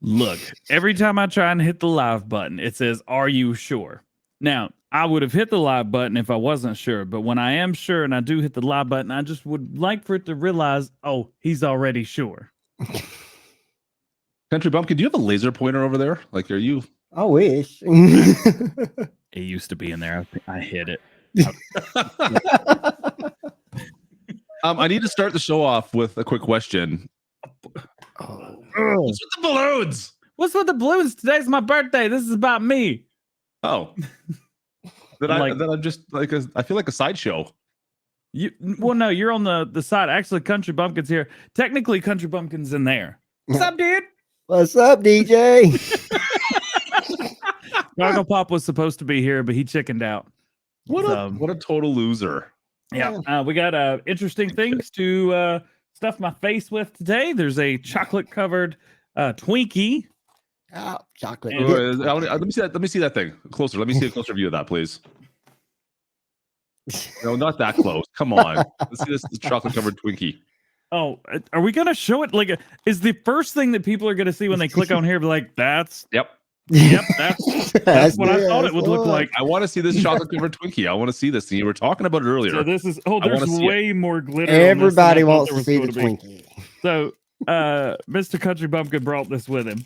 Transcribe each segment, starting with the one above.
Look, every time I try and hit the live button, it says, "Are you sure?" Now, I would have hit the live button if I wasn't sure, but when I am sure and I do hit the live button, I just would like for it to realize, oh, he's already sure. Country Bumpkin, do you have a laser pointer over there? Like, are you? I wish. It used to be in there. I hid it. I need to start the show off with a quick question. Oh. What's with the balloons? What's with the balloons? Today's my birthday. This is about me. Oh, I'm just like I feel like a sideshow. Well, no, you're on the side. Actually, Country Bumpkin's here. Technically, Country Bumpkin's in there. What's up, dude? What's up, DJ? Gargle Pop was supposed to be here, but he chickened out. What a total loser. Yeah, we got interesting things to stuff my face with today. There's a chocolate covered Twinkie. Oh, chocolate. Let me see that. Let me see that thing closer. Let me see a closer view of that, please. No, not that close. Come on. Let's see this chocolate covered Twinkie. Oh, are we gonna show it? Like, is the first thing that people are gonna see when they click on here? Be like, that's yep, that's what I thought it would look like. I want to see this chocolate covered Twinkie. I want to see this. And you were talking about it earlier. So this is there's way more glitter. Everybody wants to see the Twinkie. So, Mr. Country Bumpkin brought this with him.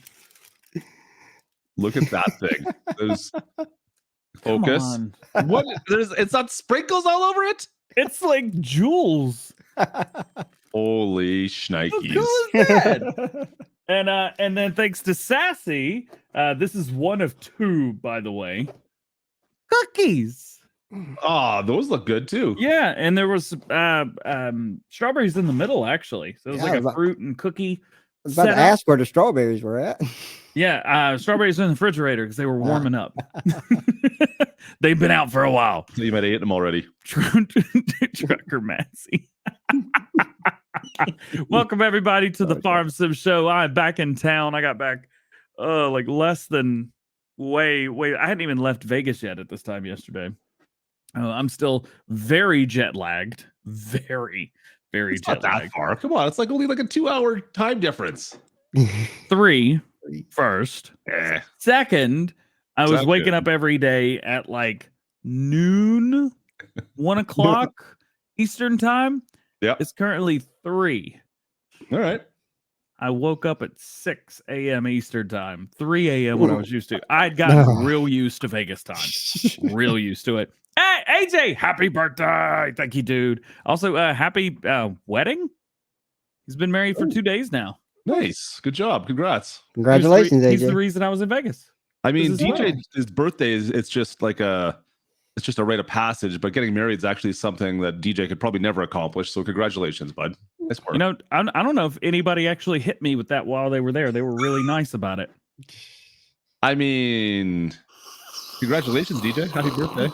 Look at that thing. There's focus. What? It's not sprinkles all over it. It's like jewels. Holy shnikes! And then thanks to Sassy, this is one of two, by the way. Cookies. Oh, those look good too. Yeah, and there was strawberries in the middle, actually. So it was like a fruit and cookie. I was about to ask where the strawberries were at. Yeah, strawberries in the refrigerator because they were warming up. They've been out for a while. So you might have eaten them already. Trucker Massey. Welcome everybody to the Farm Sim Show. I'm back in town. I got back like less than way. I hadn't even left Vegas yet at this time yesterday. I'm still very jet lagged. Very it's jet not that lagged. far. Come on, it's like only like a 2-hour time difference. 3 first. Second, I was waking up every day at like noon, 1 o'clock Eastern time. Yeah, it's currently 3. All right. I woke up at 6 a.m. Eastern time, 3 a.m. what I was used to. I'd gotten real used to Vegas time, real used to it. Hey, AJ, happy birthday. Thank you, dude. Also, happy wedding. He's been married for 2 days now. Nice. Good job. Congrats. Congratulations, AJ. He's the reason I was in Vegas. I mean, DJ's birthday it's just like it's just a rite of passage, but getting married is actually something that DJ could probably never accomplish. So congratulations, bud. Nice work. You know, I don't know if anybody actually hit me with that while they were there. They were really nice about it. I mean, congratulations, DJ. Happy birthday.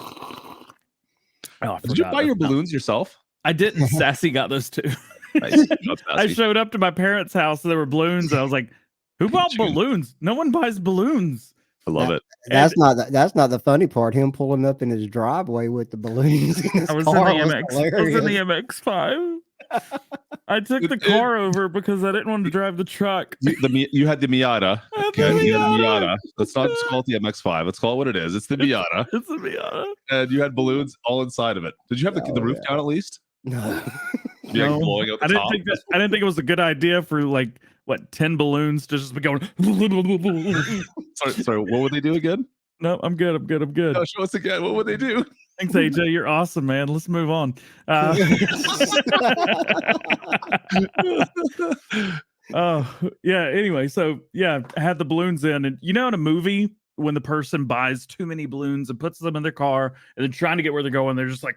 Oh, did you buy your balloons yourself? I didn't. Sassy got those too. Nice. I showed up to my parents' house and there were balloons. And I was like, who bought balloons? No one buys balloons. I love it. That's not the funny part. Him pulling up in his driveway with the balloons. I was in the MX-5. I took the car over because I didn't want to drive the truck. You had the Miata. Miata. Let's not just call it the MX-5. Let's call it what it is. It's the Miata. It's the Miata. And you had balloons all inside of it. Did you have the roof down at least? No. No. Blowing out the top? I didn't think it was a good idea for like 10 balloons to just be going. sorry, what would they do again? No, I'm good. No, show us again. What would they do? Thanks, AJ. You're awesome, man. Let's move on. Yeah. Anyway, so yeah, I had the balloons in, and you know, in a movie when the person buys too many balloons and puts them in their car, and then trying to get where they're going, they're just like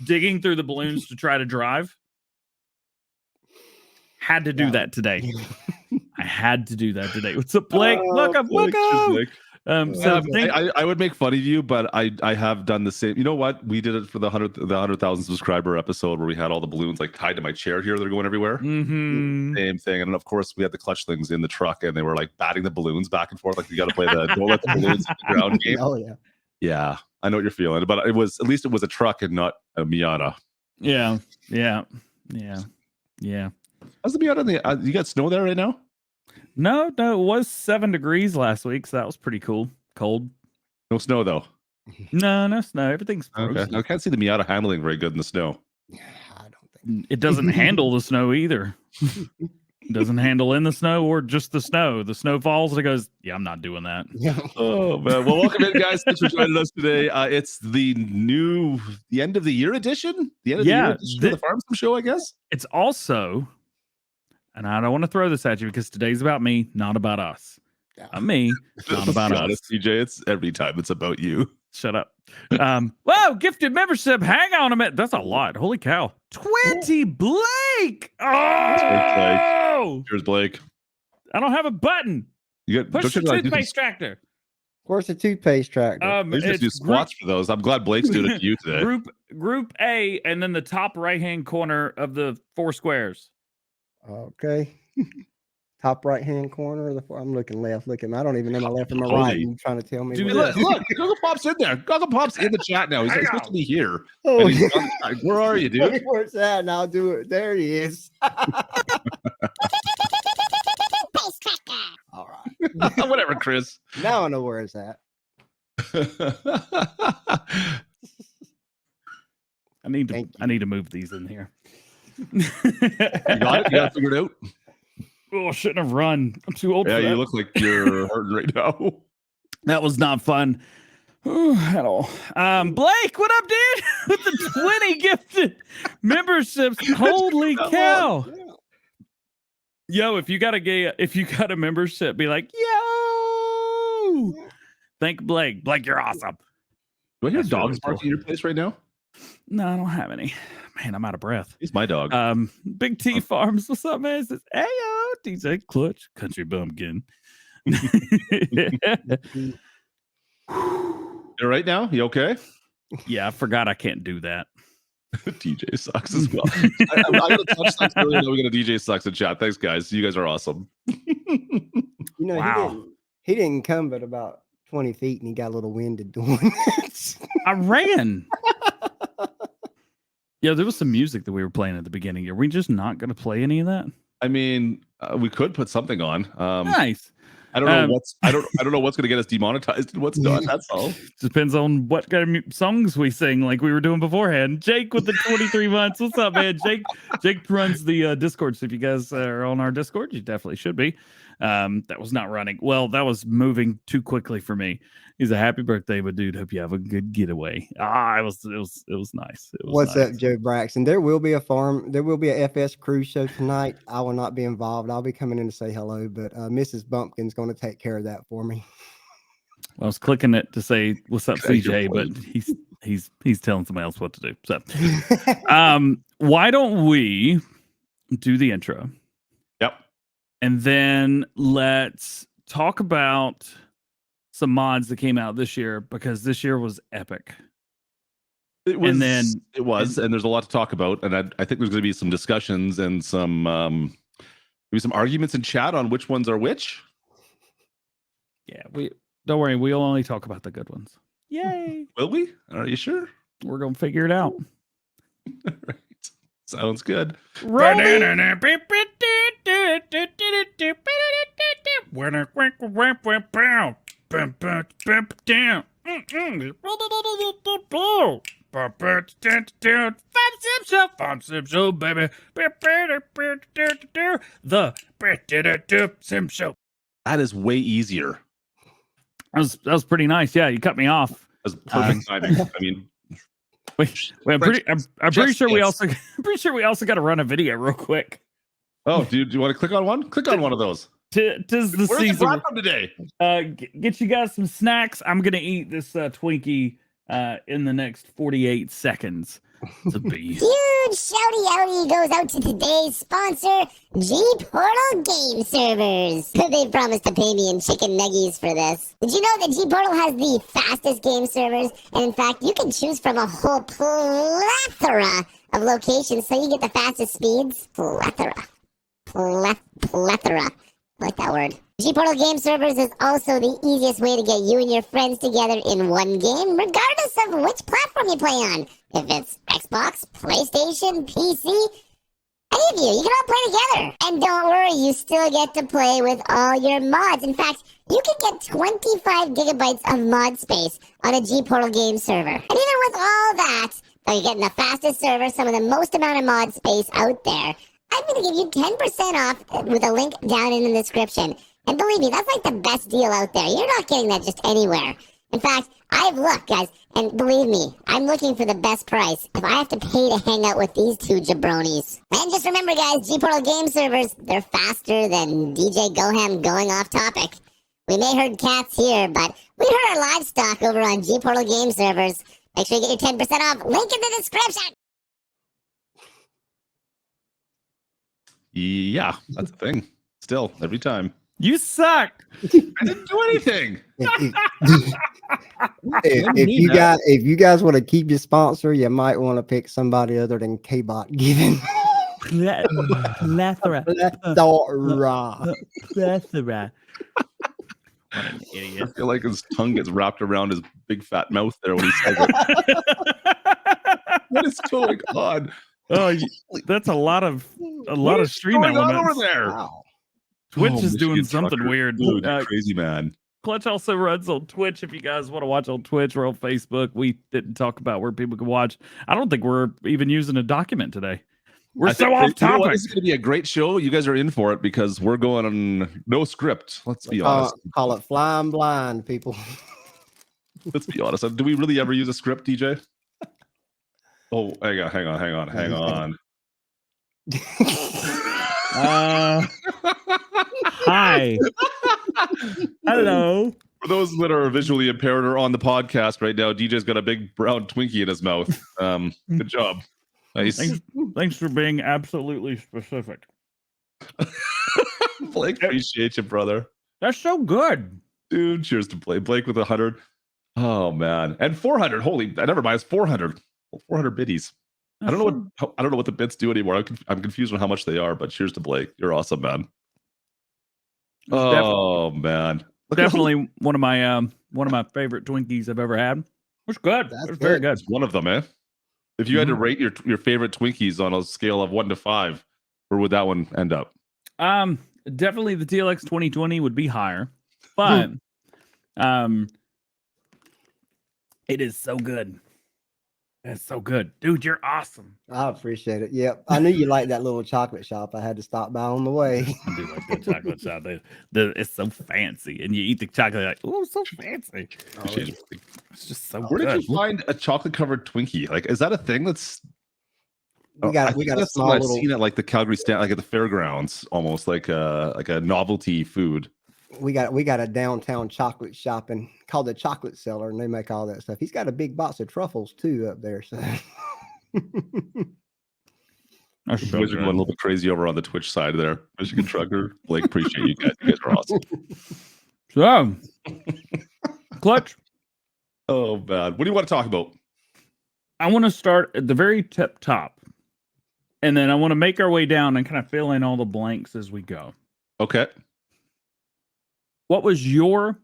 digging through the balloons to try to drive. Had to do that today. I had to do that today. What's up, Blake? Welcome. I would make fun of you, but I have done the same. You know what? We did it for the 100,000 subscriber episode where we had all the balloons like tied to my chair here. They're going everywhere. Mm-hmm. Same thing. And of course, we had the clutch things in the truck, and they were like batting the balloons back and forth. Like you got to play the don't let the balloons hit the ground game. Oh yeah. Yeah, I know what you're feeling, but at least it was a truck and not a Miata. Yeah. How's the Miata? You got snow there right now? No, it was 7 degrees last week, so that was pretty cool. Cold. No snow though. No snow. Everything's frozen. Okay. I can't see the Miata handling very good in the snow. I don't think. It doesn't handle the snow either. It doesn't handle in the snow or just the snow. The snow falls and it goes, yeah, I'm not doing that. Yeah. Oh man. Well, welcome in, guys. Thanks for joining us today. It's the end of the year edition. The end of the year edition of the Farm Sim Show, I guess. It's also, and I don't want to throw this at you because today's about me, not about us. Not me, not about us. Honest, TJ, it's every time it's about you. Shut up. Whoa, gifted membership. Hang on a minute. That's a lot. Holy cow. 20 Blake. Oh, Cheers, Blake. I don't have a button. You got Push the toothpaste tractor. Of course, the toothpaste tractor. They just do squats for those. I'm glad Blake's doing it to you today. Group A, and then the top right-hand corner of the 4 squares. Okay. Top right-hand corner of the. I'm looking left. Looking. I don't even know my left and my right. You trying to tell me? Look, Guggle Pop's in there. Guggle Pop's in the chat now. He's supposed to be here. Oh, where are you, dude? Where's that? And I'll do it. There he is. All right. Whatever, Chris. Now I know where it's at. I need to move these in here. You got it? You got it figured out? Oh, I shouldn't have run. I'm too old for that. Yeah, you look like you're hurting right now. That was not fun at all. Blake, what up, dude? With the 20 gifted memberships. Holy cow. Yo, if you got a membership, be like, yo. Thank Blake. Blake, you're awesome. Do I hear That's dogs really barking in your place right now? No, I don't have any. Man, I'm out of breath. He's my dog. Big T Farms. What's up, man? It says, hey, yo, DJ Klutch, Kountry Bumpkin. You all right now? You okay? Yeah, I forgot I can't do that. DJ sucks as well. I got a touch sucks earlier. We got a DJ sucks in chat. Thanks, guys. You guys are awesome. Wow. He didn't come but about 20 feet and he got a little winded doing it. I ran. Yeah, there was some music that we were playing at the beginning. Are we just not going to play any of that? I mean, we could put something on. Nice. I don't know I don't know what's going to get us demonetized and what's not. That's all. Depends on what kind of songs we sing, like we were doing beforehand. Jake with the 23 months. What's up, man? Jake runs the Discord. So if you guys are on our Discord, you definitely should be. That was not running. Well, that was moving too quickly for me. He's a happy birthday, but dude, hope you have a good getaway. It was nice. What's up, Joe Braxton? There will be a FS cruise show tonight. I will not be involved. I'll be coming in to say hello, but Mrs. Bumpkin's going to take care of that for me. I was clicking it to say what's up, CJ, but he's telling somebody else what to do. So, why don't we do the intro? Yep. And then let's talk about some mods that came out this year, because this year was epic. And there's a lot to talk about, and I think there's going to be some discussions and some maybe some arguments in chat on which ones are which. Yeah, don't worry, we'll only talk about the good ones. Yay! Will we? Are you sure? We're gonna figure it out. All right. Sounds good. Farm Sim Show, baby. The Sim Show. That is way easier. That was pretty nice. Yeah, you cut me off. That was perfect timing. I mean, I'm pretty sure we also got to run a video real quick. Oh, do you want to click on one? Click on one of those. Tis the Where's season. the from today? Get you guys some snacks. I'm gonna eat this Twinkie in the next 48 seconds. It's a beast. Huge shouty outie goes out to today's sponsor, G-Portal Game Servers. They promised to pay me in chicken nuggies for this. Did you know that G-Portal has the fastest game servers? And in fact, you can choose from a whole plethora of locations so you get the fastest speeds. Plethora. Plethora. I like that word. G-Portal Game Servers is also the easiest way to get you and your friends together in one game, regardless of which platform you play on. If it's Xbox, PlayStation, PC, Any of you, you can all play together. And don't worry, you still get to play with all your mods. In fact, you can get 25 gigabytes of mod space on a G Portal game server. And even with all that, though you're getting the fastest server, some of the most amount of mod space out there, I'm going to give you 10% off with a link down in the description. And believe me, that's like the best deal out there. You're not getting that just anywhere. In fact, I've looked, guys, and believe me, I'm looking for the best price if I have to pay to hang out with these two jabronis. And just remember, guys, G Portal game servers, they're faster than DJ Goham going off topic. We may herd cats here, but we herd our livestock over on G Portal game servers. Make sure you get your 10% off. Link in the description. Yeah, that's a thing. Still, every time. You suck. I didn't do anything. If you guys want to keep your sponsor, you might want to pick somebody other than K-Bot Given. Plethora. Plethora. What an I idiot. feel like his tongue gets wrapped around his big fat mouth there when he says it. What is going on? Oh, that's a lot of What is stream going on elements. over there? Wow. Twitch Oh, is doing Michigan something trucker. weird. Dude, crazy man. Clutch also runs on Twitch. If you guys want to watch on Twitch or on Facebook, we didn't talk about where people can watch. I don't think we're even using a document today. We're so off You know what? topic. This is going to be a great show. You guys are in for it because we're going on no script. Let's be honest. Call it flying blind, people. Let's be honest. Do we really ever use a script, DJ? Oh, hang on. Hi. Hello. For those that are visually impaired or on the podcast right now, DJ's got a big brown Twinkie in his mouth. Good job. Nice. Thanks for being absolutely specific. Blake, appreciate you, brother. That's so good. Dude, cheers to Blake with 100. Oh man, and 400. Holy, never mind. It's 400. 400 biddies. I don't know what the bits do anymore. I'm confused on how much they are. But cheers to Blake. You're awesome, man. Oh man, Definitely one of my favorite Twinkies I've ever had. It was good. It was very good. It's one of them, eh? If you had to rate your favorite Twinkies on a scale of 1 to 5, where would that one end up? Definitely the TLX 2020 would be higher, but it is so good. It's so good, dude. You're awesome. I appreciate it. Yep, I knew you liked that little chocolate shop. I had to stop by on the way. I do like the chocolate shop. It's so fancy, and you eat the chocolate like, oh, so fancy. It's just so Where good. did you find a chocolate covered Twinkie? Like, is that a thing that's? We got a small I've little. seen it like the Calgary stand, like at the fairgrounds, almost like a novelty food. We got a downtown chocolate shop and called the Chocolate Cellar, and they make all that stuff. He's got a big box of truffles too up there. So That's You so guys are going a good. little bit crazy over on the Twitch side there. Michigan Trucker, Blake, appreciate you guys. You guys are awesome. So, Clutch, Oh man, what do you want to talk about? I want to start at the very top, and then I want to make our way down and kind of fill in all the blanks as we go. Okay. What was your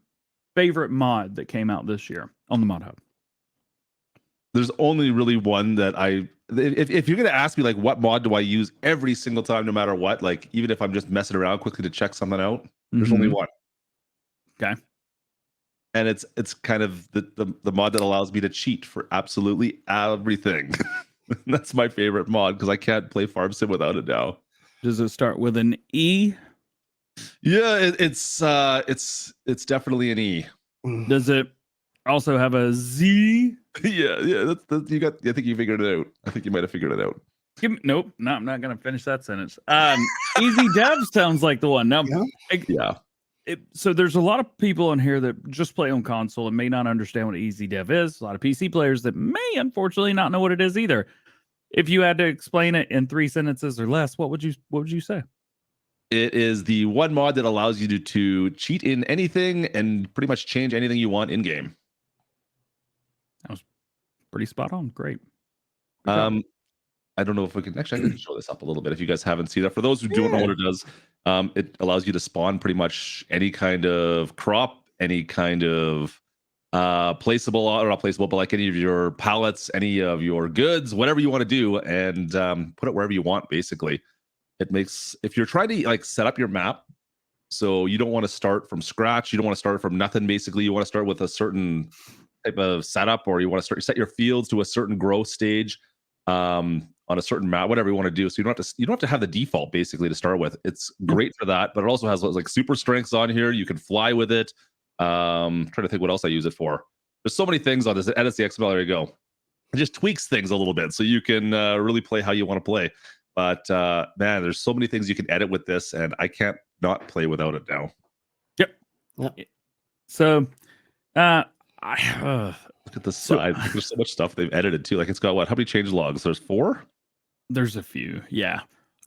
favorite mod that came out this year on the Mod Hub? There's only really one that if you're gonna ask me like what mod do I use every single time, no matter what, like even if I'm just messing around quickly to check something out, there's only one. Okay. And it's kind of the mod that allows me to cheat for absolutely everything. That's my favorite mod because I can't play Farm Sim without it now. Does it start with an E? Yeah, it's definitely an E. Does it also have a Z? Yeah, that's you got. I think you figured it out. I think you might have figured it out. Nope. No, I'm not gonna finish that sentence. Easy Dev sounds like the one. Now, Yeah. So there's a lot of people in here that just play on console and may not understand what Easy Dev is. A lot of PC players that may unfortunately not know what it is either. If you had to explain it in 3 sentences or less, what would you say? It is the one mod that allows you to cheat in anything and pretty much change anything you want in game. That was pretty spot on. Great. I don't know if we can I can show this up a little bit if you guys haven't seen that. For those who don't know what it does, it allows you to spawn pretty much any kind of crop, any kind of placeable or not placeable, but like any of your pallets, any of your goods, whatever you want to do, and put it wherever you want, basically. It makes, if you're trying to like set up your map, so you don't want to start from scratch, you don't want to start from nothing. Basically, you want to start with a certain type of setup, or you want to set your fields to a certain growth stage on a certain map, whatever you want to do. So you don't have to have the default basically to start with. It's great for that, but it also has like super strengths on here. You can fly with it. Trying to think what else I use it for. There's so many things on this. It edits the XML. There you go. It just tweaks things a little bit so you can really play how you want to play. But man, there's so many things you can edit with this, and I can't not play without it now. Yep. So look at the side. There's so much stuff they've edited too. Like it's got what? How many change logs? There's 4? There's a few. Yeah.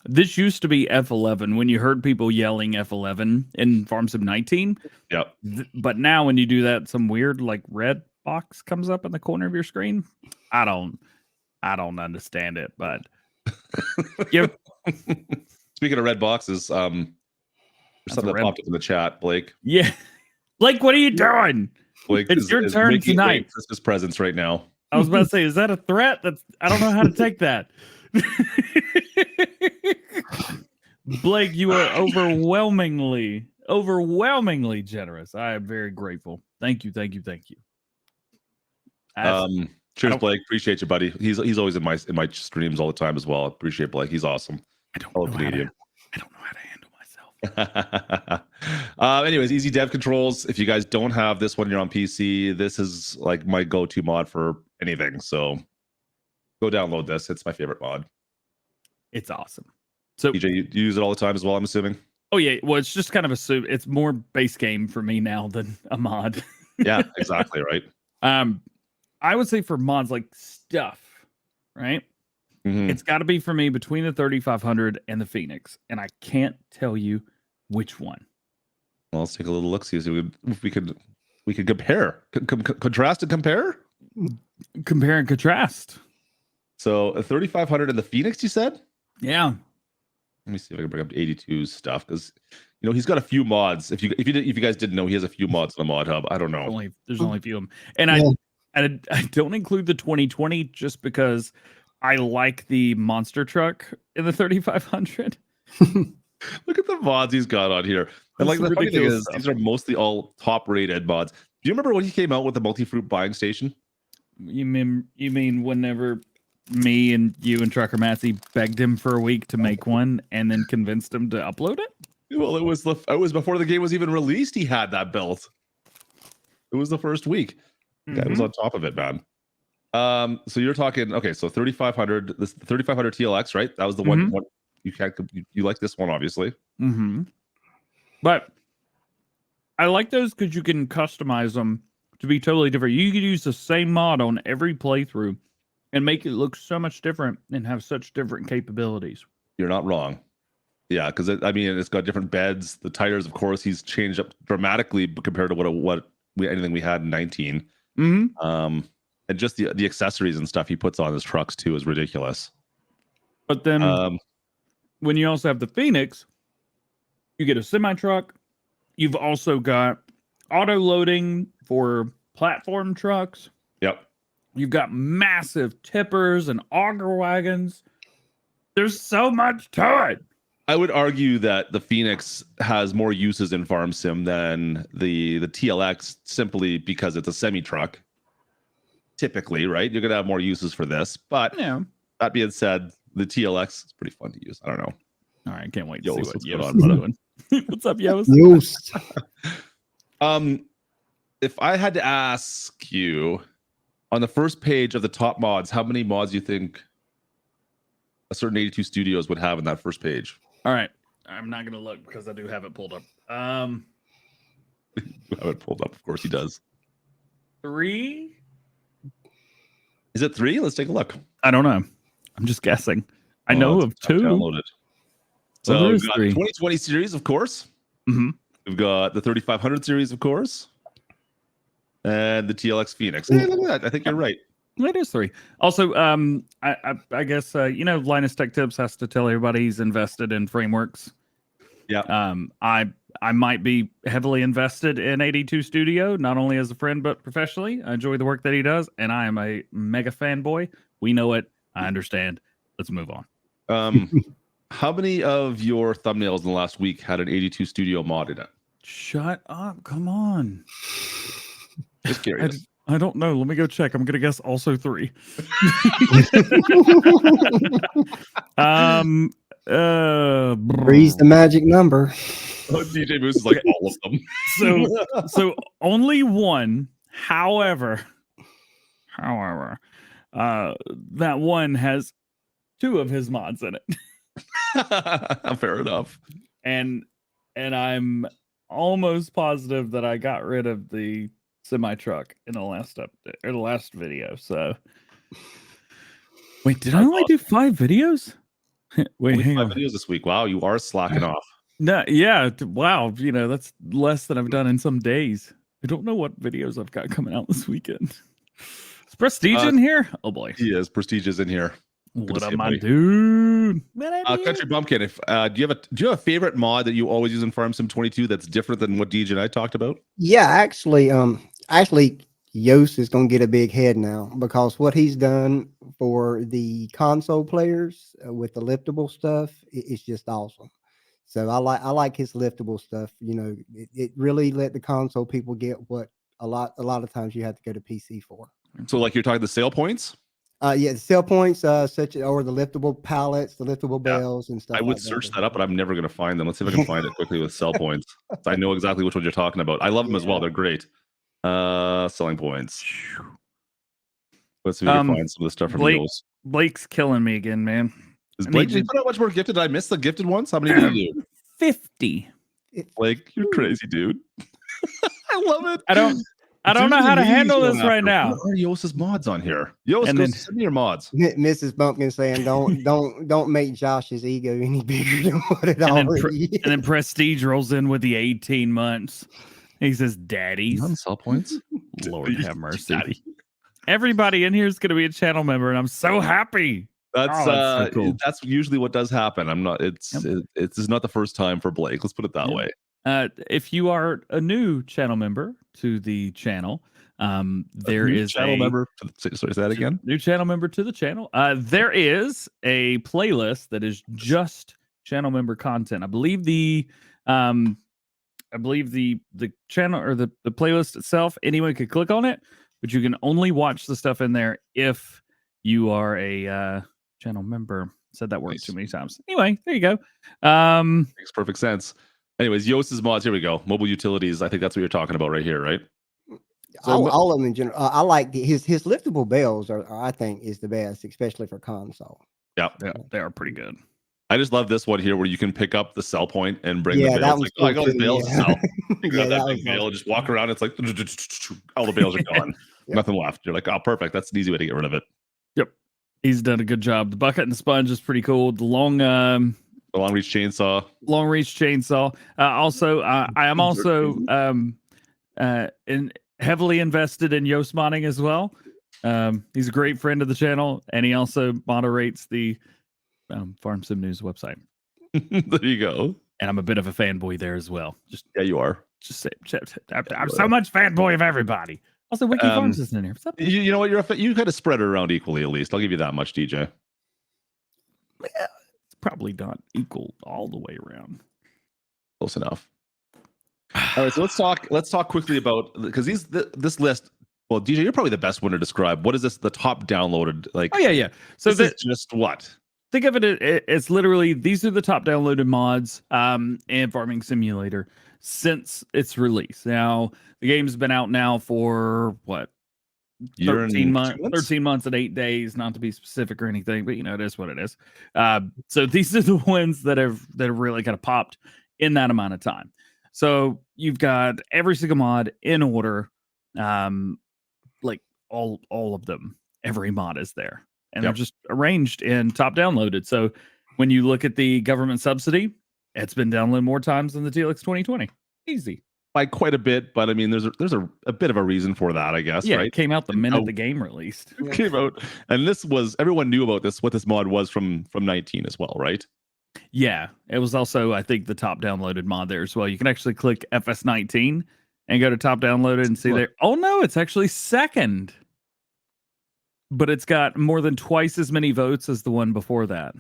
This used to be F11 when you heard people yelling F11 in Farm Sim 19. Yep. But now when you do that, some weird like red box comes up in the corner of your screen. I don't understand it, but yep. Speaking of red boxes, there's something that popped up in the chat, Blake. Yeah. Blake, what are you doing? Blake, it's your turn tonight. Christmas presents right now. I was about to say, is that a threat? I don't know how to take that. Blake, you are overwhelmingly generous. I am very grateful. Thank you. Cheers, Blake. Appreciate you, buddy. He's always in my streams all the time as well. Appreciate Blake. He's awesome. I don't know how to handle myself. Anyways, easy dev controls. If you guys don't have this one, you're on PC. This is like my go-to mod for anything. So go download this. It's my favorite mod. It's awesome. So EJ, you use it all the time as well, I'm assuming. Oh yeah, well, it's just kind of it's more base game for me now than a mod. Yeah, exactly right. I would say for mods like stuff, right? Mm-hmm. It's got to be for me between the 3500 and the Phoenix, and I can't tell you which one. Well, let's take a little look. See if we could compare, contrast and compare. Compare and contrast. So a 3500 and the Phoenix, you said? Yeah. Let me see if I can bring up 82's stuff, because he's got a few mods. If you guys didn't know, he has a few mods on the mod hub. I don't know. There's only a few of them, and I don't include the 2020 just because I like the monster truck in the 3500. Look at the mods he's got on here. And like the funny thing is, these are mostly all top rated mods. Do you remember when he came out with the multi-fruit buying station? You mean whenever me and you and Trucker Massey begged him for a week to make one and then convinced him to upload it? Well, it was before the game was even released. He had that built. It was the first week. Mm-hmm. Guy was on top of it, man. So you're talking, okay, so 3500, this 3500 TLX, right? That was the one you like this one, obviously. Mm-hmm. But I like those because you can customize them to be totally different. You could use the same mod on every playthrough and make it look so much different and have such different capabilities. You're not wrong. Yeah, because it's got different beds. The tires, of course, he's changed up dramatically compared to anything we had in 19. Mm-hmm. And just the accessories and stuff he puts on his trucks too is ridiculous. But then when you also have the Phoenix, you get a semi-truck. You've also got auto loading for platform trucks. Yep. You've got massive tippers and auger wagons. There's so much to it. I would argue that the Phoenix has more uses in Farm Sim than the TLX, simply because it's a semi-truck. Typically, right? You're going to have more uses for this. But that being said, the TLX is pretty fun to use. I don't know. All right, can't wait to see what Yost is doing. What's up, Yost? If I had to ask you, on the first page of the top mods, how many mods do you think a certain 82 Studios would have in that first page? All right. I'm not going to look because I do have it pulled up. I have it pulled up. Of course he does. 3? Is it 3? Let's take a look. I don't know. I'm just guessing. I know of 2. Download it. So we've got 2020 series, of course. Mm-hmm. We've got the 3500 series, of course. And the TLX Phoenix. Hey, look at that. I think you're right. It is 3. Also, I guess Linus Tech Tips has to tell everybody he's invested in frameworks. Yeah. I might be heavily invested in 82 Studio, not only as a friend but professionally. I enjoy the work that he does, and I am a mega fanboy. We know it. I understand. Let's move on. How many of your thumbnails in the last week had an 82 Studio mod in it? Shut up! Come on. Just curious. I don't know. Let me go check. I'm gonna guess also 3. Three's the magic number. DJ Moose is like all of them. So only one. However, that one has 2 of his mods in it. Fair enough. And I'm almost positive that I got rid of the semi truck in the last update or the last video. So wait, did I only do 5 videos? Wait, only hang 5 on. videos this week. Wow, you are slacking off. No, yeah, wow. You know, that's less than I've done in some days. I don't know what videos I've got coming out this weekend. Is Prestige in here? Oh boy, he is. Prestige is in here. What up, my dude? Kountry Bumpkin. If do you have a favorite mod that you always use in Farm Sim 22 that's different than what DJ and I talked about? Yeah, actually, Yost is going to get a big head now because what he's done for the console players with the liftable stuff is just awesome. So I like his liftable stuff. You know, it really let the console people get what a lot of times you have to go to PC for. So like you're talking the sale points? Yeah, the sell points, such or the liftable pallets, the liftable bells, and stuff. I would search that up, but I'm never going to find them. Let's see if I can find it quickly with sell points. I know exactly which one you're talking about. I love them as well. They're great. Selling points. Let's see if we can find some of the stuff from Yost. Blake's killing me again, man. Is Blake? Did you put out much more gifted? Did I miss the gifted ones? How many did you do? 50. Blake, you're crazy, dude. I love it. I don't know how to handle this right now. What are Yost's mods on here? Yost, send me your mods. Mrs. Bumpkin saying, "Don't make Josh's ego any bigger than what it already is." And then Prestige rolls in with the 18 months. He says, "Daddies, on sell points." Lord have mercy. Daddy. Everybody in here is going to be a channel member, and I'm so happy. That's so cool. That's usually what does happen. I'm not. It's not the first time for Blake. Let's put it that way. If you are a new channel member to the channel, there is channel member. Sorry, say that again. New channel member to the channel. There is a playlist that is just channel member content. I believe the channel or the playlist itself, anyone could click on it, but you can only watch the stuff in there if you are a channel member. Said that word too many times. Anyway, there you go. Makes perfect sense. Anyways, Yost's mods. Here we go. Mobile utilities. I think that's what you're talking about right here, right? So, all of them in general. I like his liftable bells are I think is the best, especially for console. Yeah, they are pretty good. I just love this one here where you can pick up the sell point and bring the that bales. was Like, I got the bales to sell. You grab that that big bale and just walk around. It's like all the bales are gone. Nothing left. You're like, oh, perfect. That's an easy way to get rid of it. Yep. He's done a good job. The bucket and the sponge is pretty cool. The long reach chainsaw. Also, I am also heavily invested in Yost modding as well. He's a great friend of the channel, and he also moderates the Farm Sim News website. There you go. And I'm a bit of a fanboy there as well. You are. I'm so much fanboy of everybody. Also, Wiki Farms isn't in here. What's up? You know what? You kind of spread it around equally, at least. I'll give you that much, DJ. Yeah, it's probably not equal all the way around. Close enough. All right, so let's talk quickly about, because this list. Well, DJ, you're probably the best one to describe. What is this? The top downloaded, like? Oh yeah. So this is just what? Think of it's literally these are the top downloaded mods in Farming Simulator since its release. Now the game's been out now for what? 13 months and 8 days, not to be specific or anything, but you know, it is what it is. So these are the ones that have really kind of popped in that amount of time. So you've got every single mod in order, like all of them. Every mod is there, and they're just arranged in top downloaded. So when you look at the government subsidy, it's been downloaded more times than the TLX 2020. Easy. By quite a bit, but I mean, there's a bit of a reason for that, I guess. Yeah, right? It came out the minute the game released. It came out, and everyone knew about this. What this mod was from 19 as well, right? Yeah, it was also, I think, the top downloaded mod there as well. You can actually click FS19 and go to top downloaded and see there. Oh no, it's actually second, but it's got more than twice as many votes as the one before that.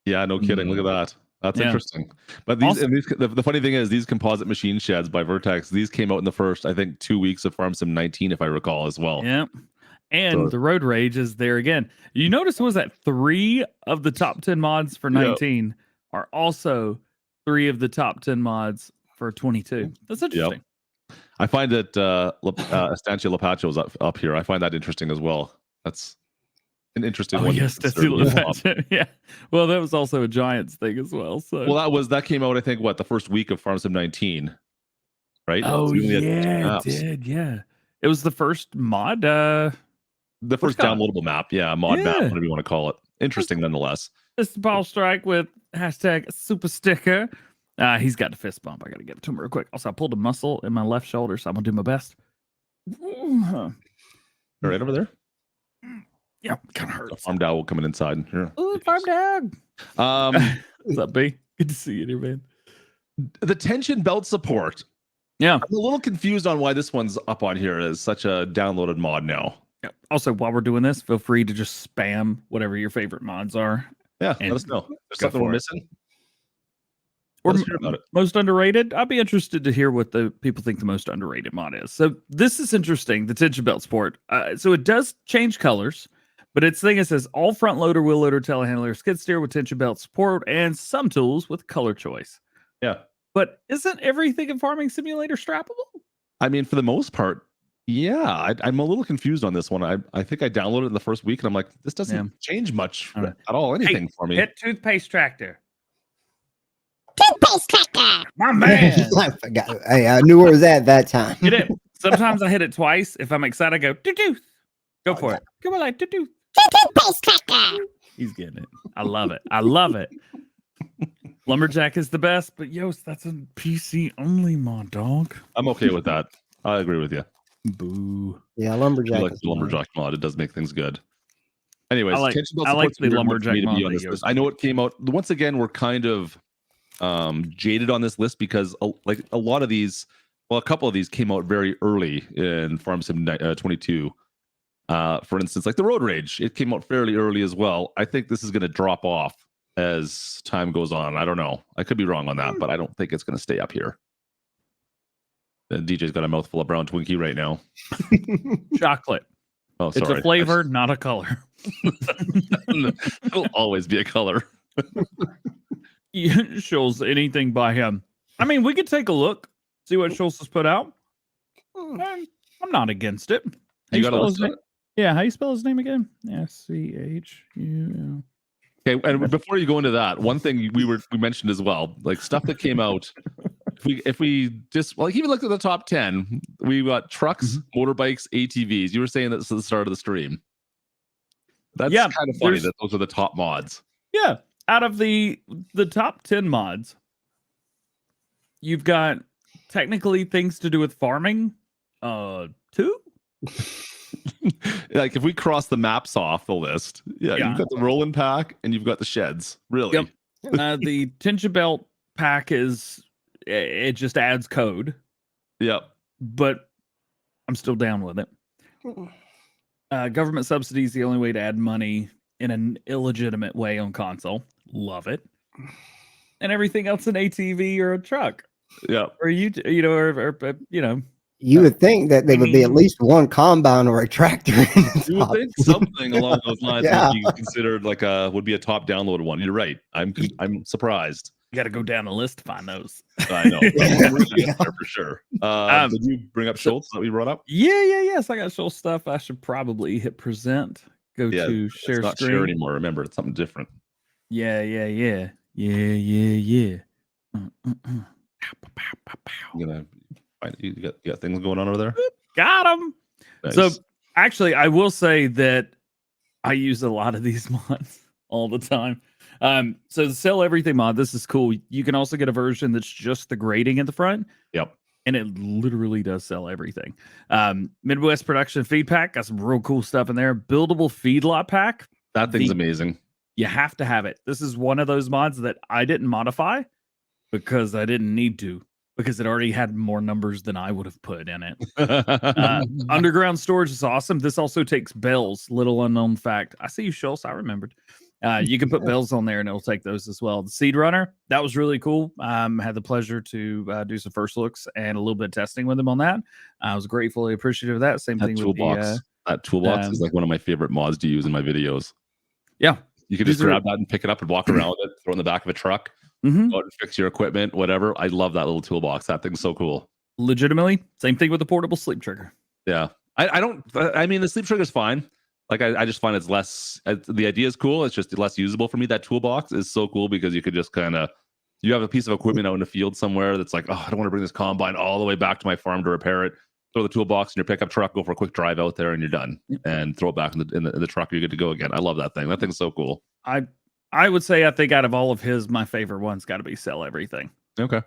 Yeah, no kidding. Look at that. That's Yeah. interesting. But the funny thing is, these composite machine sheds by Vertex, these came out in the first, I think, 2 weeks of Farm Sim 19, if I recall, as well. Yeah. And So- the road rage is there again. You notice was that 3 of the top 10 mods for 19 are also 3 of the top 10 mods for 22. That's interesting. I find that Estancia Lapacho is up here. I find that interesting as well. That's an interesting one. Yes, that's yeah. Well, that was also a Giants thing as well. So that came out, I think, the first week of Farm Sim 19, right? Oh So we only had 2 yeah, it maps. did. Yeah, it was the first mod. The first called? downloadable map. Yeah, mod map, whatever you want to call it. Interesting nonetheless. This is Ball Strike with hashtag super sticker. He's got the fist bump. I got to get it to him real quick. Also, I pulled a muscle in my left shoulder, so I'm gonna do my best. Right over there. Yeah, kind of hurts. Farm Dog coming inside. Yeah. Ooh, farm dog. What's up, B? Good to see you there, man. The tension belt support. Yeah. I'm a little confused on why this one's up on here as such a downloaded mod now. Yeah. Also, while we're doing this, feel free to just spam whatever your favorite mods are. Yeah, And let us know. There's go something we're for it. missing. Or Let us hear about it. most underrated. I'd be interested to hear what the people think the most underrated mod is. So this is interesting. The tension belt support. So it does change colors, but its thing, it says all front loader, wheel loader, telehandler, skid steer with tension belt support, and some tools with color choice. Yeah. But isn't everything in Farming Simulator strappable? I mean, for the most part, yeah. I'm a little confused on this one. I think I downloaded it in the first week, and I'm like, this doesn't change much All right. at all. Anything for me. Hit toothpaste tractor. Toothpaste tractor. My man. I forgot. Hey, I knew where it was at that time. Hit it. Sometimes I hit it twice. If I'm excited, I go, doo-doo. Go for it. Come on, like, doo-doo. Toothpaste tractor. He's getting it. I love it. I love it. Lumberjack is the best, but that's a PC only mod, dog. I'm okay with that. I agree with you. Boo. Yeah, I lumberjack. like is the lumberjack mod. It does make things good. Anyways, I like tension belt the support's weird one for lumberjack me to be mod on that this you list. always I know it came out. Once again, we're kind of jaded on this list because a lot of these, a couple of these came out very early in Farm Sim 22. For instance, like the Road Rage, it came out fairly early as well. I think this is going to drop off as time goes on. I don't know. I could be wrong on that, but I don't think it's going to stay up here. DJ's got a mouthful of brown Twinkie right now. Chocolate. Oh, sorry. It's a flavor, not a color. It'll always be a color. Schultz, anything by him. I mean, we could take a look, see what Schultz has put out. I'm not against it. You got a list name? Yeah, how you spell his name again? SCHU. Okay, and before you go into that, one thing we mentioned as well, like stuff that came out. If we just even look at the top 10, we got trucks, motorbikes, ATVs. You were saying that's at the start of the stream. That's kind of funny that those are the top mods. Yeah, out of the top 10 mods, you've got technically things to do with farming. 2. Like if we cross the maps off the list, you've got the rolling pack and you've got the sheds. Really, the tension belt pack it just adds code. Yep, but I'm still down with it. Government subsidies the only way to add money in an illegitimate way on console. Love it. And everything else an ATV or a truck. Yeah, or you know. You would think that there would be at least one combine or a tractor. You would think something along those lines Yeah. would be considered would be a top downloaded one. You're right. I'm surprised. You got to go down the list to find those. I know. There for sure. Did you bring up Schultz that we brought up? Yes. I got Schultz stuff. I should probably hit present. Go to share it's not screen. share anymore. Remember, it's something different. Yeah. I'm gonna find you got things going on over there. Got him. Nice. So actually, I will say that I use a lot of these mods all the time. So the sell everything mod, this is cool. You can also get a version that's just the grading in the front. Yep. And it literally does sell everything. Midwest Production Feed Pack, got some real cool stuff in there. Buildable Feedlot Pack. That thing's amazing. You have to have it. This is one of those mods that I didn't modify because I didn't need to, because it already had more numbers than I would have put in it. Underground storage is awesome. This also takes bells. Little unknown fact. I see you, Schultz. I remembered. You can put bells on there and it'll take those as well. The Seed Runner, that was really cool. Had the pleasure to do some first looks and a little bit of testing with them on that. I was gratefully appreciative of that. Same thing with the that toolbox is like one of my favorite mods to use in my videos. Yeah. You can just grab that and pick it up and walk around it, throw it in the back of a truck, go out and fix your equipment, whatever. I love that little toolbox. That thing's so cool. Legitimately, same thing with the portable sleep trigger. Yeah. I mean, the sleep trigger is fine. Like, I just find it's less, the idea is cool. It's just less usable for me. That toolbox is so cool because you could just kind of, you have a piece of equipment out in the field somewhere that's like, oh, I don't want to bring this combine all the way back to my farm to repair it. Throw the toolbox in your pickup truck, go for a quick drive out there, and you're done. And throw it back in the truck. You're good to go again. I love that thing. That thing's so cool. I would say I think out of all of his, my favorite one's got to be Sell Everything. Okay.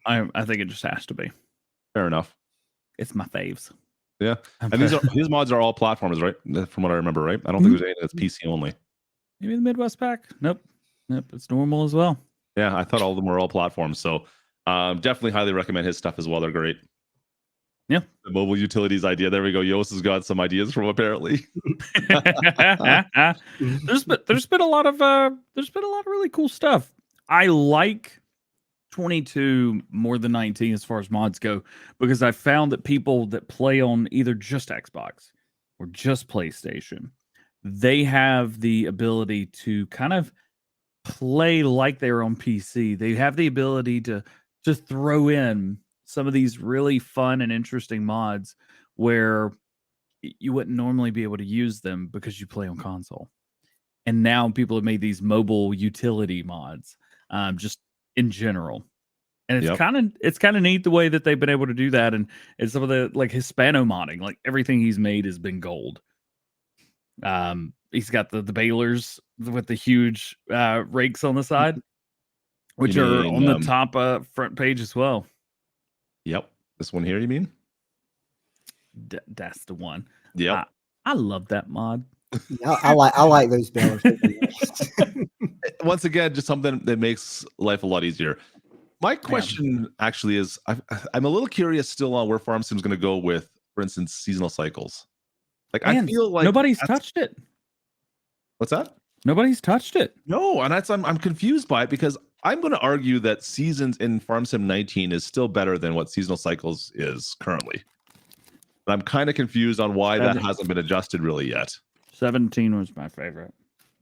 I think it just has to be. Fair enough. It's my faves. Yeah. And these mods are all platforms, right? From what I remember, right? I don't think there's anything that's PC only. Maybe the Midwest pack? Nope. It's normal as well. Yeah, I thought all of them were all platforms. So definitely highly recommend his stuff as well. They're great. Yeah. The mobile utilities idea. There we go. Yost has got some ideas from apparently. there's been a lot of really cool stuff. I like 22 more than 19 as far as mods go, because I found that people that play on either just Xbox or just PlayStation, they have the ability to kind of play like they're on PC. They have the ability to just throw in some of these really fun and interesting mods where you wouldn't normally be able to use them because you play on console. And now people have made these mobile utility mods, just in general. And it's kind of neat the way that they've been able to do that. And some of the like Hispano modding, like everything he's made has been gold. He's got the balers with the huge rakes on the side, which are on the top front page as well. Yep. This one here, you mean? That's the one. Yeah. I love that mod. I like those balers. Once again, just something that makes life a lot easier. My question actually is, I'm a little curious still on where Farm Sim's going to go with, for instance, seasonal cycles. Like, I feel like nobody's touched it. What's that? Nobody's touched it. No, and I'm confused by it because I'm going to argue that seasons in Farm Sim 19 is still better than what seasonal cycles is currently. And I'm kind of confused on why that hasn't been adjusted really yet. 17 was my favorite.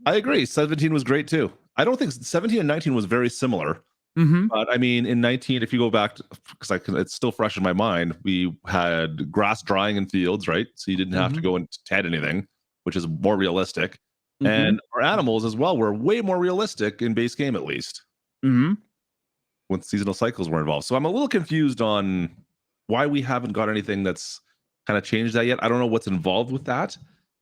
I agree. 17 was great too. I don't think 17 and 19 was very similar. But I mean, in 19, if you go back, because it's still fresh in my mind, we had grass drying in fields, right? So you didn't have to go and tend anything, which is more realistic. And our animals as well were way more realistic in base game, at least. When seasonal cycles were involved. So I'm a little confused on why we haven't got anything that's kind of changed that yet. I don't know what's involved with that.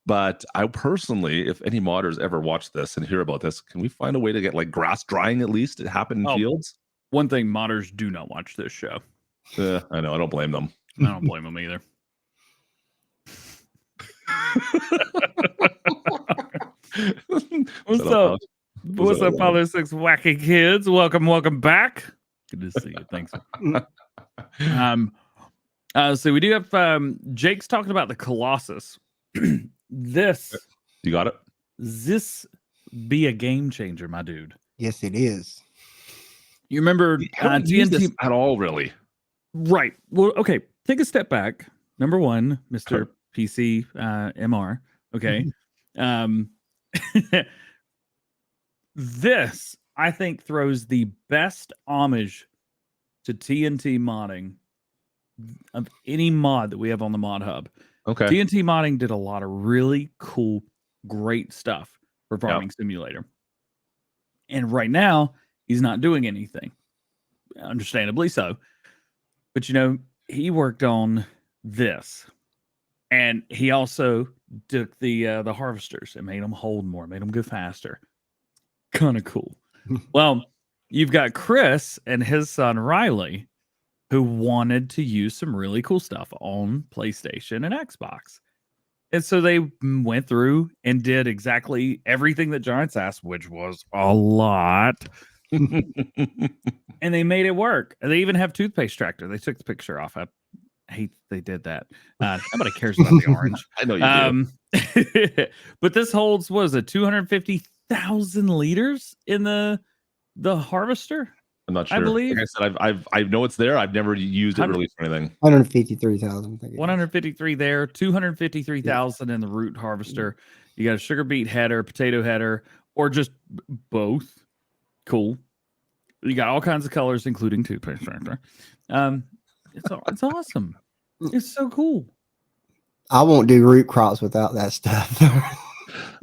But I personally, if any modders ever watch this and hear about this, can we find a way to get like grass drying at least to happen in fields? One thing, modders do not watch this show. I know. I don't blame them. I don't blame them either. What's up? What's up, Father Six Wacky Kids? Welcome back. Good to see you. Thanks. So we do have Jake's talking about the Colossus. This you got it. This be a game changer, my dude. Yes, it is. You remember TNT at all, really? Right. Well, okay. Take a step back. Number one, Mr. PC MR. Okay. This, I think, throws the best homage to TNT modding of any mod that we have on the Mod Hub. Okay. TNT modding did a lot of really cool, great stuff for Farming Simulator. And right now, he's not doing anything. Understandably so. But, you know, he worked on this. And he also took the harvesters and made them hold more, made them go faster. Kind of cool. Well, you've got Chris and his son Riley, who wanted to use some really cool stuff on PlayStation and Xbox. And so they went through and did exactly everything that Giants asked, which was a lot. And they made it work. And they even have Toothpaste Tractor. They took the picture off. I hate they did that. Nobody cares about the orange. I know you do. But this holds, what is it, 250 1,000 liters in the harvester. I'm not sure. I believe. Like I said, I know it's there. I've never used it really for anything. 153,000. 153 there, 253,000 in the root harvester. You got a sugar beet header, potato header, or just both. Cool. You got all kinds of colors, including toothpaste tractor. It's awesome. It's so cool. I won't do root crops without that stuff.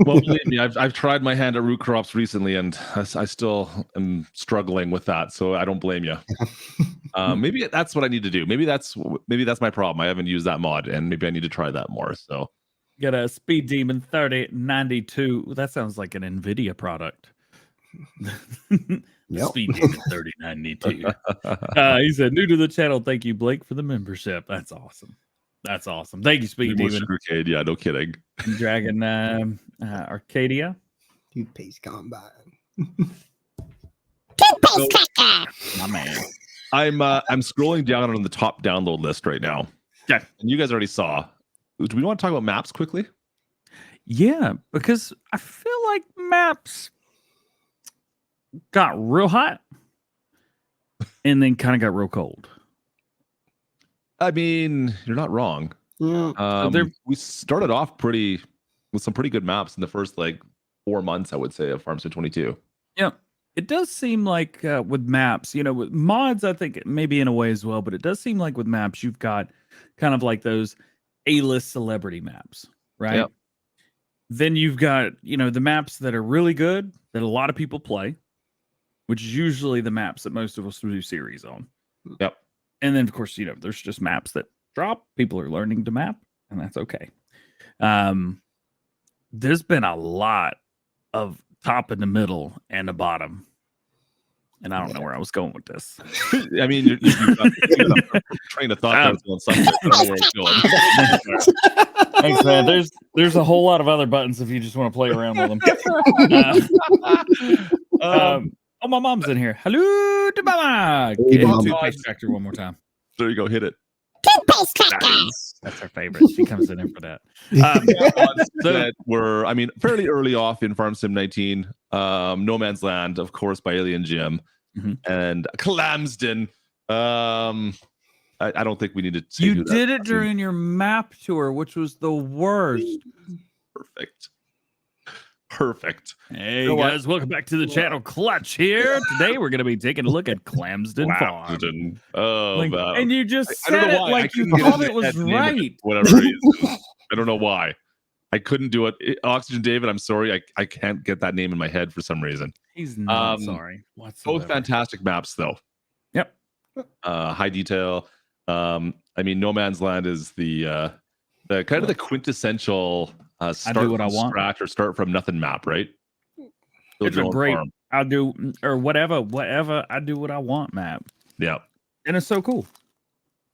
Well, believe me, I've tried my hand at root crops recently, and I still am struggling with that. So I don't blame you. Maybe that's what I need to do. Maybe that's my problem. I haven't used that mod, and maybe I need to try that more. So got a Speed Demon 3092. That sounds like an NVIDIA product. Yep. Speed Demon 3092. He said, new to the channel. Thank you, Blake, for the membership. That's awesome. That's awesome. Thank you, Speed Demon. Sugarcade, yeah, no kidding. Dragon Arcadia. Toothpaste combine. Toothpaste cracker. My man. I'm scrolling down on the top download list right now. Yeah. And you guys already saw. Do we want to talk about maps quickly? Yeah, because I feel like maps got real hot and then kind of got real cold. I mean, you're not wrong. Yeah. We started off with some pretty good maps in the first like 4 months, I would say, of Farm Sim 22. Yeah, it does seem like with maps, with mods, I think maybe in a way as well, but it does seem like with maps, you've got kind of like those A-list celebrity maps, right? Yep. Then you've got, the maps that are really good that a lot of people play, which is usually the maps that most of us do series on. Yep. And then, of course, there's just maps that drop. People are learning to map, and that's okay. There's been a lot of top in the middle and the bottom. And I don't know where I was going with this. I mean, you got a train of thought that was on something. I don't know where it's going. Thanks, man. There's a whole lot of other buttons if you just want to play around with them. Oh, my mom's in here. Hello to mama. Hey, Hit Mom. Toothpaste Tractor one more time. There you go. Hit it. Toothpaste cracker. That's her favorite. She comes in for that. That were, fairly early off in Farm Sim 19. No Man's Land, of course, by Alien Jim, and Clamsden. I don't think we need to say You did it during your map tour, which was the worst. Perfect. Hey guys, welcome back to the channel. Klutch here. Today we're going to be taking a look at Clamsden Farm. Oh, and you just said it like you thought it was right. Whatever it is. I don't know why. I couldn't do it. Oxygen David, I'm sorry. I can't get that name in my head for some reason. He's not sorry. Whatsoever. Both fantastic maps, though. Yep. High detail. No Man's Land is the kind of the quintessential start do what from I want. scratch or start from nothing map, right? It's a great farm. I'll do or whatever I do what I want map. Yeah. And it's so cool.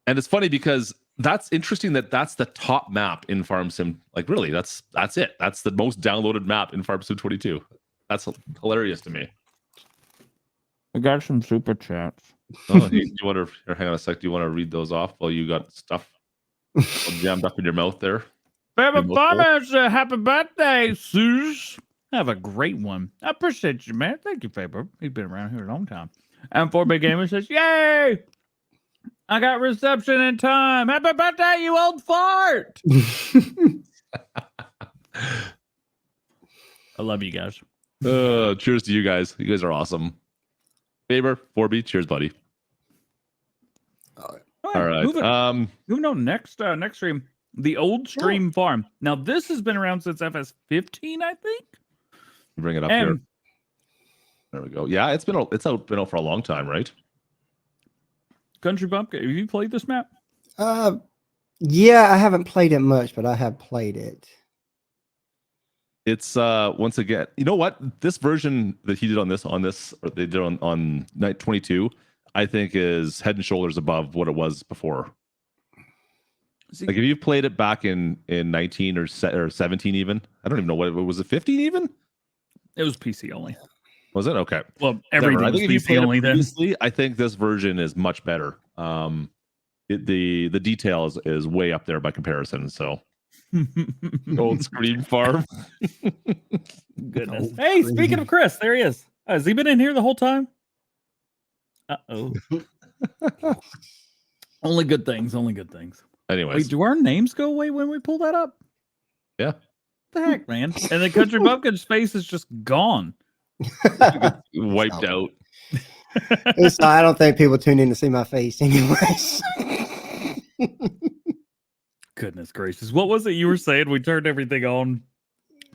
And it's funny because that's interesting that's the top map in Farm Sim. Like really, that's it. That's the most downloaded map in Farm Sim 22. That's hilarious to me. I got some super chats. Oh, you want to hang on a sec? Do you want to read those off while you got stuff jammed up in your mouth there? Baby Mama, happy birthday, Suze. Have a great one. I appreciate you, man. Thank you, Faber. He's been around here a long time. And 4Big Gamer says, yay! I got reception in time. Happy birthday, you old fart! I love you guys. Cheers to you guys. You guys are awesome. Faber, 4B, cheers, buddy. All right. Moving on next stream. The Old Stream Farm. Now, this has been around since FS15, I think. Bring it up here. There we go. Yeah, it's been out for a long time, right? Kountry Bumpkin. Have you played this map? Yeah, I haven't played it much, but I have played it. It's once again, you know what? This version that he did on this, or they did on night 22, I think is head and shoulders above what it was before. Like if you played it back in 19 or 17 even, I don't even know what it was. It 15 even? It was PC only. Was it? Okay. Well, everything was PC only then. I think this version is much better. The detail is way up there by comparison. So Old Scream Farm. Goodness. Old Hey, Scream. speaking of Chris, there he is. Has he been in here the whole time? Uh-oh. Only good things. Only good things. Anyways, Wait, do our names go away when we pull that up? Yeah. What the heck, man? And the Country Bumpkin's face is just gone. wiped out. So I don't think people tune in to see my face anyways. Goodness gracious. What was it you were saying? We turned everything on.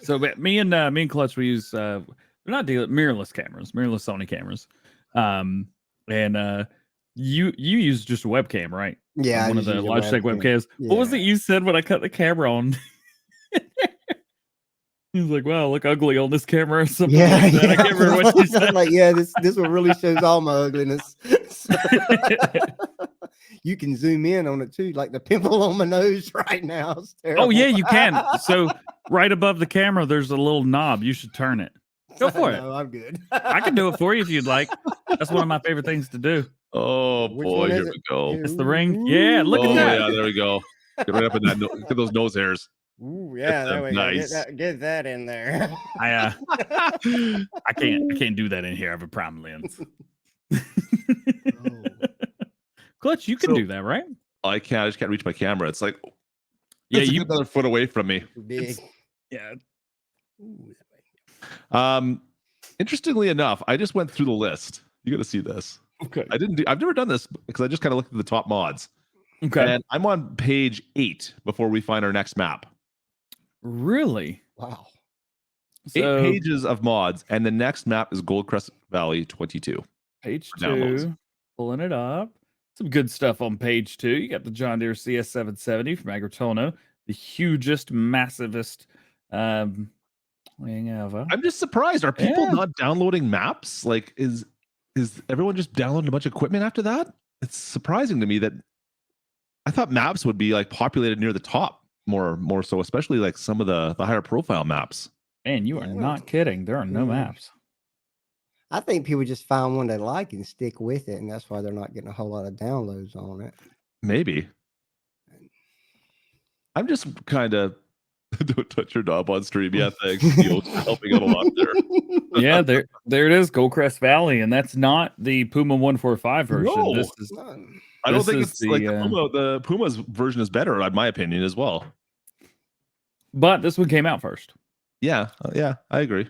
So me and Klutch, we use we're not dealing mirrorless cameras, mirrorless Sony cameras. And you use just a webcam, right? Yeah, One of the Logitech webcams. Yeah. What was it you said when I cut the camera on? He was like, "Wow, I look ugly on this camera." Or something like that. I can't remember what you said. Like, yeah, this one really shows all my ugliness. So, you can zoom in on it too, like the pimple on my nose right now. It's terrible. Oh yeah, you can. So right above the camera, there's a little knob. You should turn it. Go for it. No, I'm good. I can do it for you if you'd like. That's one of my favorite things to do. Oh Which boy, one here is we go. It's the ring. Yeah, look at that. Yeah, there we go. Get right up in that. Look at those nose hairs. Ooh, yeah, there we Nice. go. Get that in there. I can't do that in here. I have a prime lens. Klutch, you can do that, right? I can't. I just can't reach my camera. It's like, Yeah, it's you another foot away from me. Big. Yeah. Interestingly enough, I just went through the list. You got to see this. Okay. I've never done this because I just kind of looked at the top mods. Okay. And I'm on page 8 before we find our next map. Really? Wow. 8 pages of mods, and the next map is Goldcrest Valley 22. Page downloads. 2. Pulling it up. Some good stuff on page 2. You got the John Deere CS770 from Agritono, the hugest, massivest wing ever. I'm just surprised. Are people not downloading maps? Like, is everyone just downloading a bunch of equipment after that? It's surprising to me that I thought maps would be like populated near the top more so, especially like some of the higher profile maps. Man, you are not kidding. There are no maps. I think people just find one they like and stick with it, and that's why they're not getting a whole lot of downloads on it. Maybe. I'm just kind of don't touch your knob on stream. Yeah, thanks. You're helping out a lot there. Yeah, there it is, Goldcrest Valley, and that's not the Puma 145 version. No, this is. I don't think it's the, like the Puma's version is better, in my opinion, as well. But this one came out first. Yeah, I agree.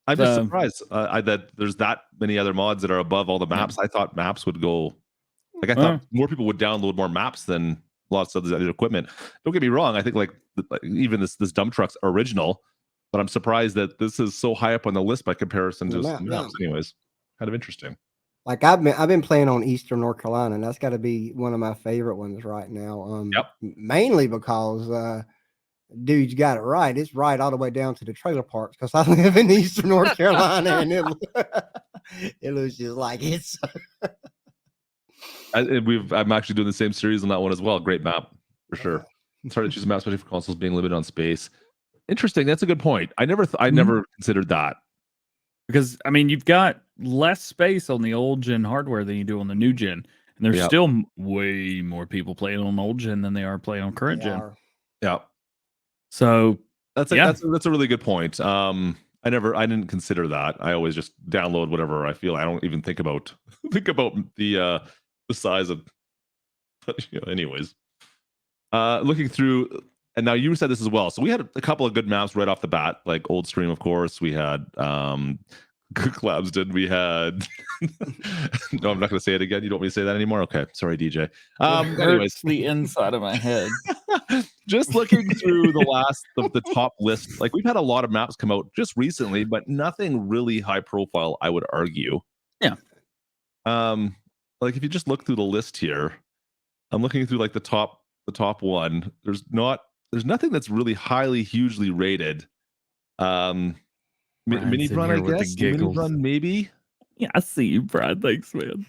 I'm just surprised that there's that many other mods that are above all the maps. I thought maps would go like I thought more people would download more maps than lots of other equipment. Don't get me wrong. I think like even this dump truck's original, but I'm surprised that this is so high up on the list by comparison to maps. Anyways, kind of interesting. Like I've been playing on Eastern North Carolina, and that's got to be one of my favorite ones right now. Mainly because dude's got it right. It's right all the way down to the trailer parks because I live in Eastern North Carolina, and it looks just like it's. I'm actually doing the same series on that one as well. Great map for sure. It's hard to choose a map, especially for consoles being limited on space. Interesting. That's a good point. I never considered that. Because I mean, you've got less space on the old gen hardware than you do on the new gen, and there's still way more people playing on old gen than they are playing on current gen. Yeah. So that's a really good point. I didn't consider that. I always just download whatever I feel. I don't even think about the size of. Anyways, looking through, and now you said this as well. So we had a couple of good maps right off the bat, like Old Stream, of course. We had Clabston. We had. No, I'm not going to say it again. You don't want me to say that anymore? Okay, sorry, DJ. Anyways, the inside of my head. Just looking through the top list, like we've had a lot of maps come out just recently, but nothing really high profile, I would argue. Yeah. Like if you just look through the list here, I'm looking through like the top one. There's nothing that's really hugely rated. Mini Run, I guess. Mini Run, maybe. Yeah, I see you, Brad. Thanks, man.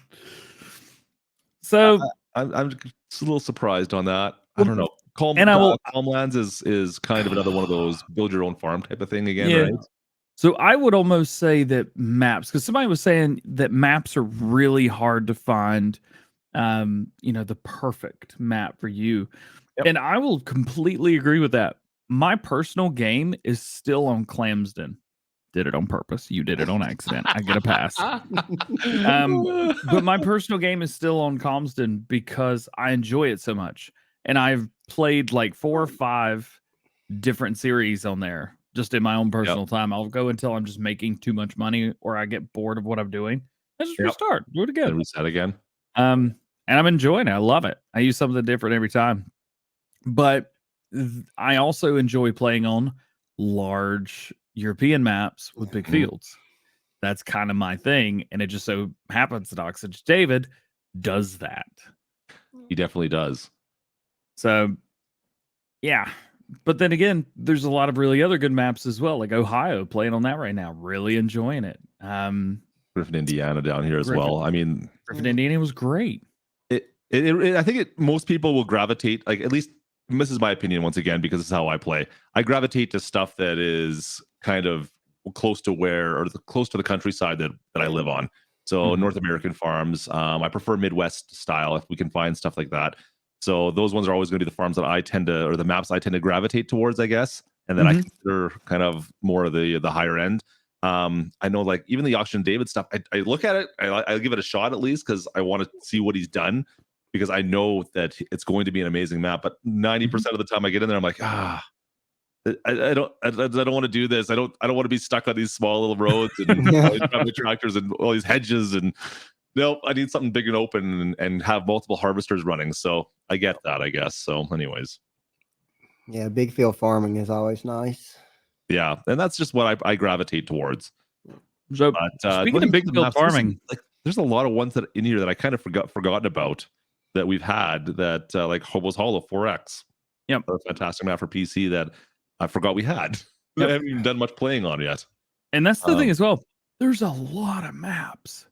So I'm just a little surprised on that. I don't know. Calmlands is kind of another one of those build your own farm type of thing again, right? So I would almost say that maps, because somebody was saying that maps are really hard to find, the perfect map for you. Yep. And I will completely agree with that. my personal game is still on Clamsden. Did it on purpose. You did it on accident. I get a pass. But my personal game is still on Clamsden because I enjoy it so much. And I've played like 4 or 5 different series on there just in my own personal time. I'll go until I'm just making too much money or I get bored of what I'm doing. I just restart. Do it again. And reset again. And I'm enjoying it. I love it. I use something different every time. But I also enjoy playing on large European maps with big fields. That's kind of my thing. And it just so happens that Oxidge David does that. He definitely does. So, yeah. But then again, there's a lot of really other good maps as well, like Ohio, playing on that right now. Really enjoying it. Griffin, Indiana down here as well. I mean, Griffin, Indiana was great. I think most people will gravitate, like, at least this is my opinion once again, because it's how I play. I gravitate to stuff that is kind of close to close to the countryside that I live on. So North American farms. I prefer Midwest style if we can find stuff like that. So those ones are always going to be the farms that I tend to, or the maps I tend to gravitate towards, I guess. And then I consider kind of more of the higher end. I know, like, even the Auction David stuff, I look at it, I give it a shot at least because I want to see what he's done, because I know that it's going to be an amazing map. But 90% of the time I get in there, I'm like, I don't want to do this. I don't want to be stuck on these small little roads and all these traffic tractors and all these hedges. And no, I need something big and open and have multiple harvesters running. So I get that, I guess. So anyways. Yeah, big field farming is always nice. Yeah, and that's just what I gravitate towards. So speaking of big field maps, farming, there's a lot of ones that in here that I kind of forgotten about that we've had, that like Hobo's Hollow 4X. Yep. A fantastic map for PC that I forgot we had. I haven't even done much playing on yet. And that's the thing as well. There's a lot of maps.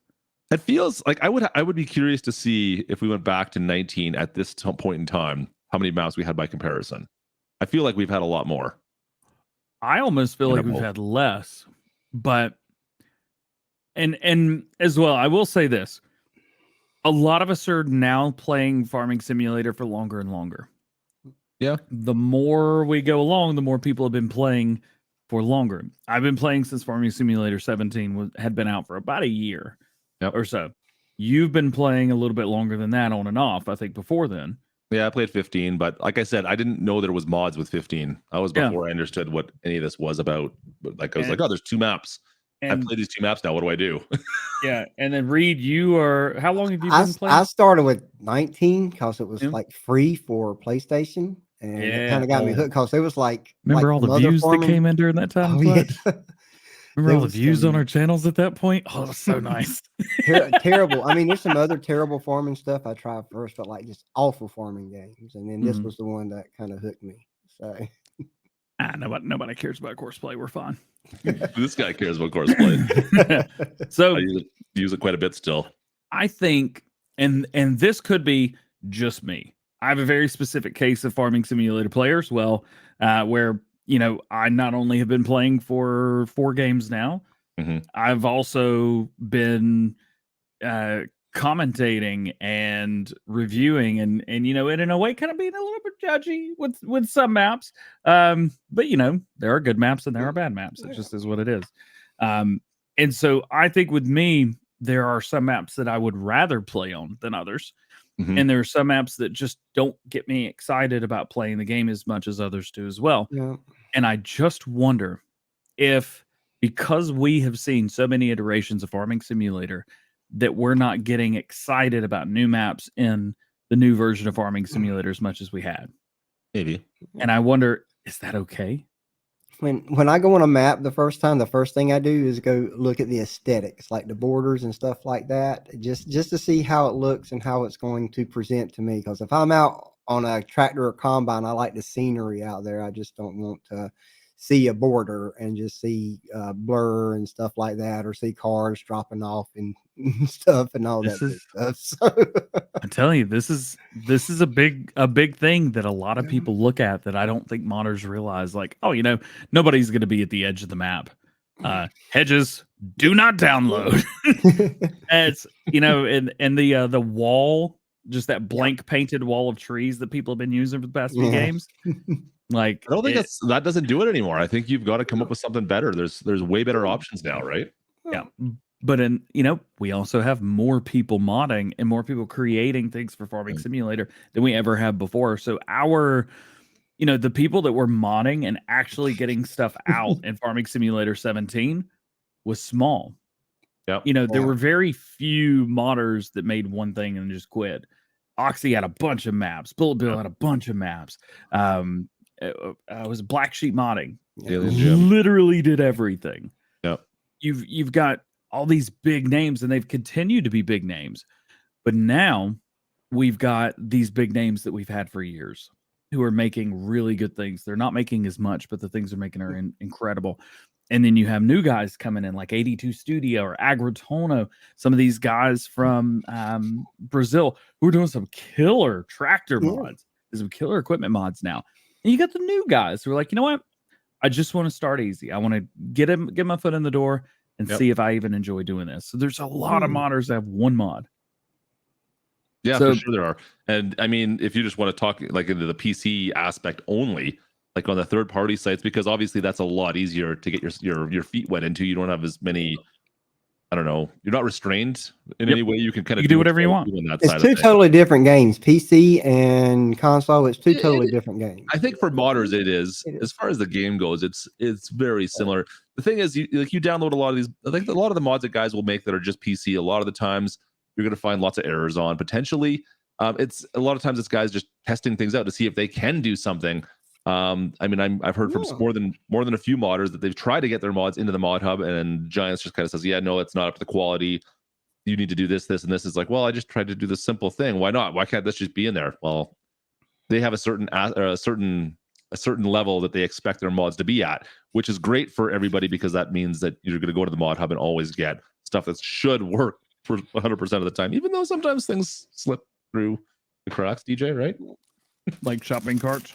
It feels like I would be curious to see if we went back to 19 at this point in time, how many maps we had by comparison. I feel like we've had a lot more. I almost feel like we've had less, but and as well, I will say this. A lot of us are now playing Farming Simulator for longer and longer. Yeah. The more we go along, the more people have been playing for longer. I've been playing since Farming Simulator 17 had been out for about a year or so. You've been playing a little bit longer than that, on and off, I think, before then. Yeah, I played 15, but like I said, I didn't know there was mods with 15. I was before I understood what any of this was about. But like I was like, oh, there's 2 maps. I play these 2 maps now. What do I do? Yeah, and then Reed, how long have you been playing? I started with 19 because it was like free for PlayStation, and it kind of got me hooked because it was like. Remember all the views that came in during that time? Yeah. Remember all the views on our channels at that point? Oh, it was so nice. Terrible. I mean, there's some other terrible farming stuff I tried first, but like just awful farming games. And then this was the one that kind of hooked me. So nobody cares about courseplay. We're fine. This guy cares about courseplay. So I use it quite a bit still. I think, and this could be just me. I have a very specific case of Farming Simulator players. Well, where I not only have been playing for 4 games now, I've also been commentating and reviewing and in a way kind of being a little bit judgy with some maps. But there are good maps and there are bad maps. It just is what it is. And so I think with me, there are some maps that I would rather play on than others. And there are some maps that just don't get me excited about playing the game as much as others do as well. Yeah. And I just wonder if, because we have seen so many iterations of Farming Simulator, that we're not getting excited about new maps in the new version of Farming Simulator as much as we had. Maybe. And I wonder, is that okay? When I go on a map the first thing I do is go look at the aesthetics, like the borders and stuff like that, just to see how it looks and how it's going to present to me. Because if I'm out on a tractor or combine, I like the scenery out there. I just don't want to see a border and just see blur and stuff like that, or see cars dropping off and stuff and all that stuff. So I'm telling you, this is a big thing that a lot of people look at that I don't think modders realize. Like, oh, nobody's going to be at the edge of the map. Hedges, do not download. It's and the wall just that blank painted wall of trees that people have been using for the past few games. Like, I don't think that doesn't do it anymore. I think you've got to come up with something better. There's way better options now, right? Yeah. But we also have more people modding and more people creating things for Farming Simulator than we ever have before. So the people that were modding and actually getting stuff out in Farming Simulator 17 was small. Yep. There were very few modders that made one thing and just quit. Oxy had a bunch of maps. Bullet Bill had a bunch of maps. It was Black Sheep modding. Literally did everything. Yep. You've got all these big names, and they've continued to be big names. But now we've got these big names that we've had for years who are making really good things. They're not making as much, but the things they're making are incredible. And then you have new guys coming in like 82 Studio or Agritono, some of these guys from Brazil who are doing some killer tractor mods, some killer equipment mods now. And you got the new guys who are like, you know what? I just want to start easy. I want to get my foot in the door and see if I even enjoy doing this. So there's a lot of modders that have one mod. Yeah, for sure there are. And I mean, if you just want to talk like into the PC aspect only, like on the third party sites, because obviously that's a lot easier to get your feet wet into. You don't have as many, I don't know, you're not restrained in any way. You can kind of do whatever you want. It's two totally different games, PC and console. It's two totally different games. I think for modders, it is. As far as the game goes, it's very similar. The thing is, you download a lot of these. I think a lot of the mods that guys will make that are just PC. A lot of the times, you're going to find lots of errors on potentially. It's a lot of times it's guys just testing things out to see if they can do something. I mean, I've heard from more than a few modders that they've tried to get their mods into the mod hub, and Giants just kind of says, "Yeah, no, it's not up to the quality. You need to do this, and this." Is like, well, I just tried to do this simple thing. Why not? Why can't this just be in there? Well, they have a certain level that they expect their mods to be at, which is great for everybody because that means that you're going to go to the mod hub and always get stuff that should work for 100% of the time, even though sometimes things slip through the cracks. DJ, right? Like shopping carts.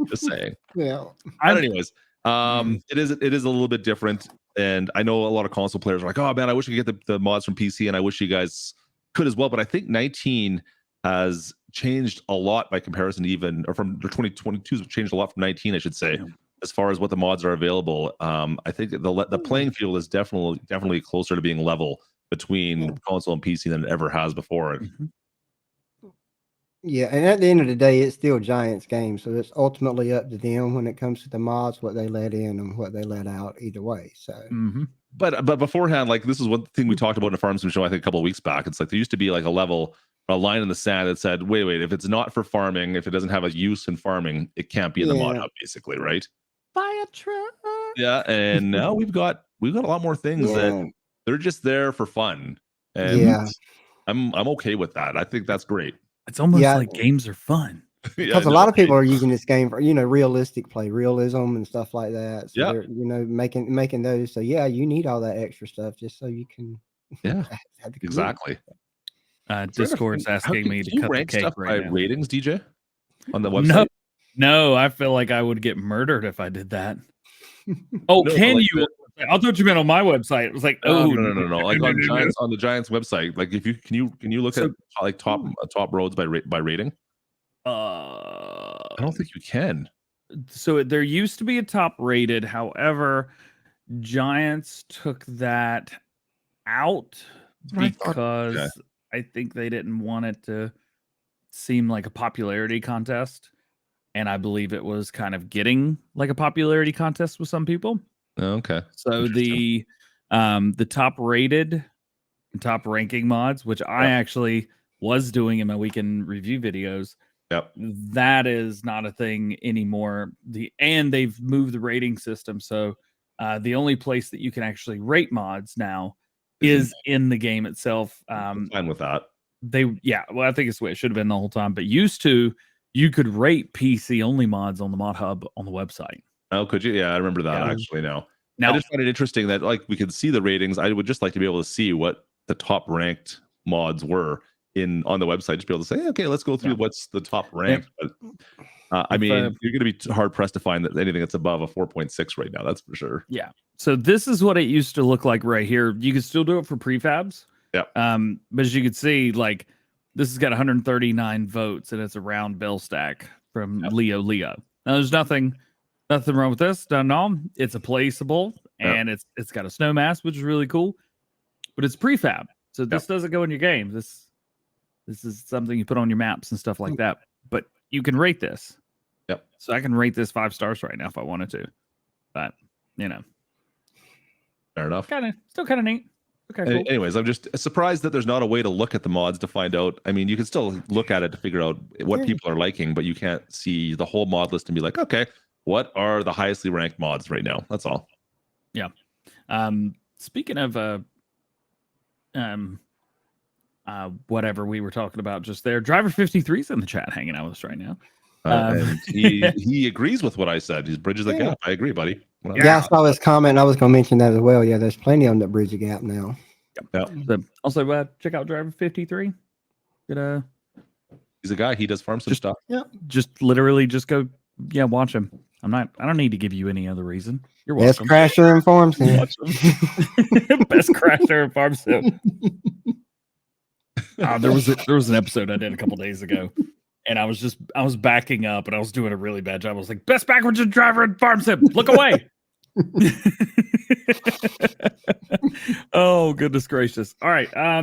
Just saying. Yeah. But anyways, it is a little bit different, and I know a lot of console players are like, "Oh man, I wish I could get the mods from PC, and I wish you guys could as well." But I think 19 has changed a lot by comparison to even, or from 2022 has changed a lot from 19, I should say, as far as what the mods are available. I think the playing field is definitely closer to being level between console and PC than it ever has before. Yeah, and at the end of the day, it's still Giants' game, so it's ultimately up to them when it comes to the mods, what they let in and what they let out either way. So, but beforehand, like this is one thing we talked about in the Farm Sim show, I think a couple of weeks back. It's like there used to be like a line in the sand that said, wait, if it's not for farming, if it doesn't have a use in farming, it can't be in the mod hub, basically, right? Buy a truck. Yeah, and now we've got a lot more things that they're just there for fun, and I'm okay with that. I think that's great. It's almost like games are fun. Because a lot of people are using this game for realistic play, realism and stuff like that. So they're making those. So you need all that extra stuff just so you can. Exactly. Discord's asking me to cut the cake right now. Ratings, DJ, on the website. No, I feel like I would get murdered if I did that. Oh, can you? I thought you meant on my website. It was like, no. Like on the Giants website. Like, if you can you look at like top roads by rating? I don't think you can. So there used to be a top rated. However, Giants took that out because I think they didn't want it to seem like a popularity contest. And I believe it was kind of getting like a popularity contest with some people. Okay. So the top rated and top ranking mods, which I actually was doing in my weekend review videos, that is not a thing anymore. And they've moved the rating system. So the only place that you can actually rate mods now is in the game itself. I'm fine with that. I think it's the way it should have been the whole time. But used to, you could rate PC only mods on the mod hub on the website. Oh, could you? Yeah, I remember that actually now. I just find it interesting that like we could see the ratings. I would just like to be able to see what the top ranked mods were on the website. Just be able to say, hey, okay, let's go through what's the top ranked. But, I mean, you're going to be hard pressed to find that anything that's above a 4.6 right now. That's for sure. Yeah. So this is what it used to look like right here. You can still do it for prefabs. But as you can see, like this has got 139 votes, and it's a round bill stack from Leo. Now, there's nothing wrong with this. Done all. It's a placeable, and it's got a snow mask, which is really cool. But it's prefab, so this doesn't go in your game. This is something you put on your maps and stuff like that. But you can rate this. Yep. So I can rate this 5 stars right now if I wanted to. But fair enough. Still kind of neat. Okay, cool. Anyways, I'm just surprised that there's not a way to look at the mods to find out. I mean, you can still look at it to figure out what people are liking, but you can't see the whole mod list and be like, okay, what are the highestly ranked mods right now? That's all. Yeah. Speaking of whatever we were talking about just there, Driver 53 is in the chat hanging out with us right now. And he agrees with what I said. He bridges the gap. I agree, buddy. I saw this comment. I was going to mention that as well. Yeah, there's plenty of them that bridge the gap now. Yep. So, also, check out Driver 53. He's a guy. He does farm stuff. Yeah. Just literally just go. Yeah, watch him. I don't need to give you any other reason. You're welcome. Best crasher in farm sim. Best crasher in farm sim. There was an episode I did a couple days ago. And I was backing up and I was doing a really bad job. I was like, best backwards driver in farm sim. Look away. Oh, goodness gracious. All right. I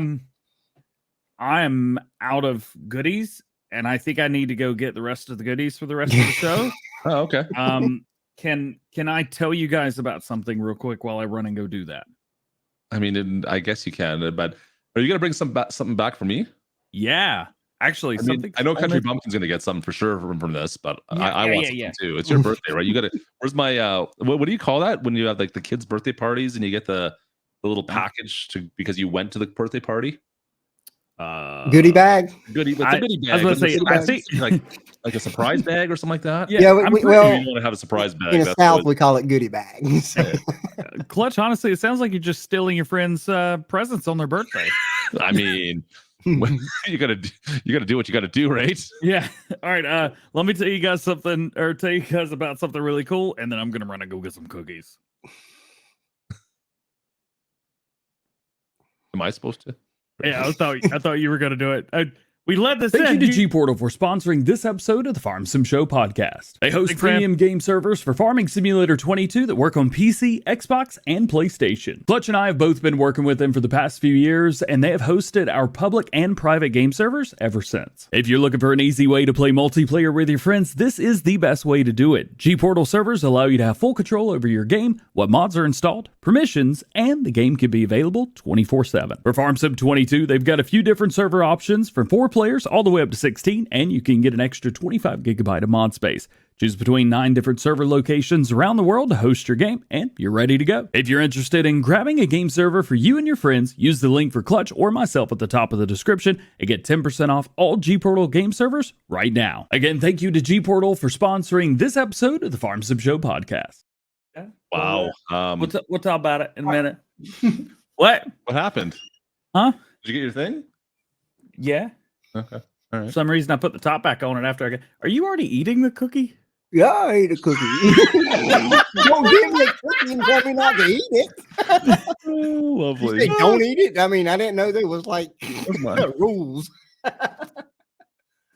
am out of goodies, and I think I need to go get the rest of the goodies for the rest of the show. Oh, okay. Can I tell you guys about something real quick while I run and go do that? I mean, I guess you can, but are you gonna bring something back for me? Yeah. Actually, I know Kountry Bumpkin's gonna get something for sure from this, but I want something too. It's your birthday, right? You gotta. Where's my what do you call that when you have like the kids' birthday parties and you get the little package because you went to the birthday party? Goodie bag. Goodie bag. I was gonna say, I think like a surprise bag or something like that. Yeah, you want to have a surprise bag. In the South, we call it goodie bags. Clutch. Honestly, it sounds like you're just stealing your friends' presents on their birthday. I mean. you gotta do what you gotta do, right? Yeah. All right. Let me tell you guys something, or tell you guys about something really cool, and then I'm gonna run and go get some cookies. Am I supposed to? Yeah, I thought you were gonna do it. We led this Thank you to G Portal for sponsoring this episode of the Farm Sim Show podcast. They host premium game servers for Farming Simulator 22 that work on PC, Xbox, and PlayStation. Klutch and I have both been working with them for the past few years, and they have hosted our public and private game servers ever since. If you're looking for an easy way to play multiplayer with your friends, this is the best way to do it. G Portal servers allow you to have full control over your game, what mods are installed, permissions, and the game can be available 24/7. For Farm Sim 22, they've got a few different server options from 4 players all the way up to 16, and you can get an extra 25 gigabyte of mod space. Choose between 9 different server locations around the world to host your game, and you're ready to go. If you're interested in grabbing a game server for you and your friends, use the link for Klutch or myself at the top of the description and get 10% off all G Portal game servers right now. Again, thank you to G Portal for sponsoring this episode of the Farm Sim Show podcast. Wow. We'll talk about it in a minute. What happened? Huh? Did you get your thing? Yeah. Okay. All right. For some reason, I put the top back on it after I got. Are you already eating the cookie? Yeah, I ate a cookie. Don't give me a cookie and tell me not to eat it. Oh, lovely. You say don't eat it. I mean, I didn't know there was like rules.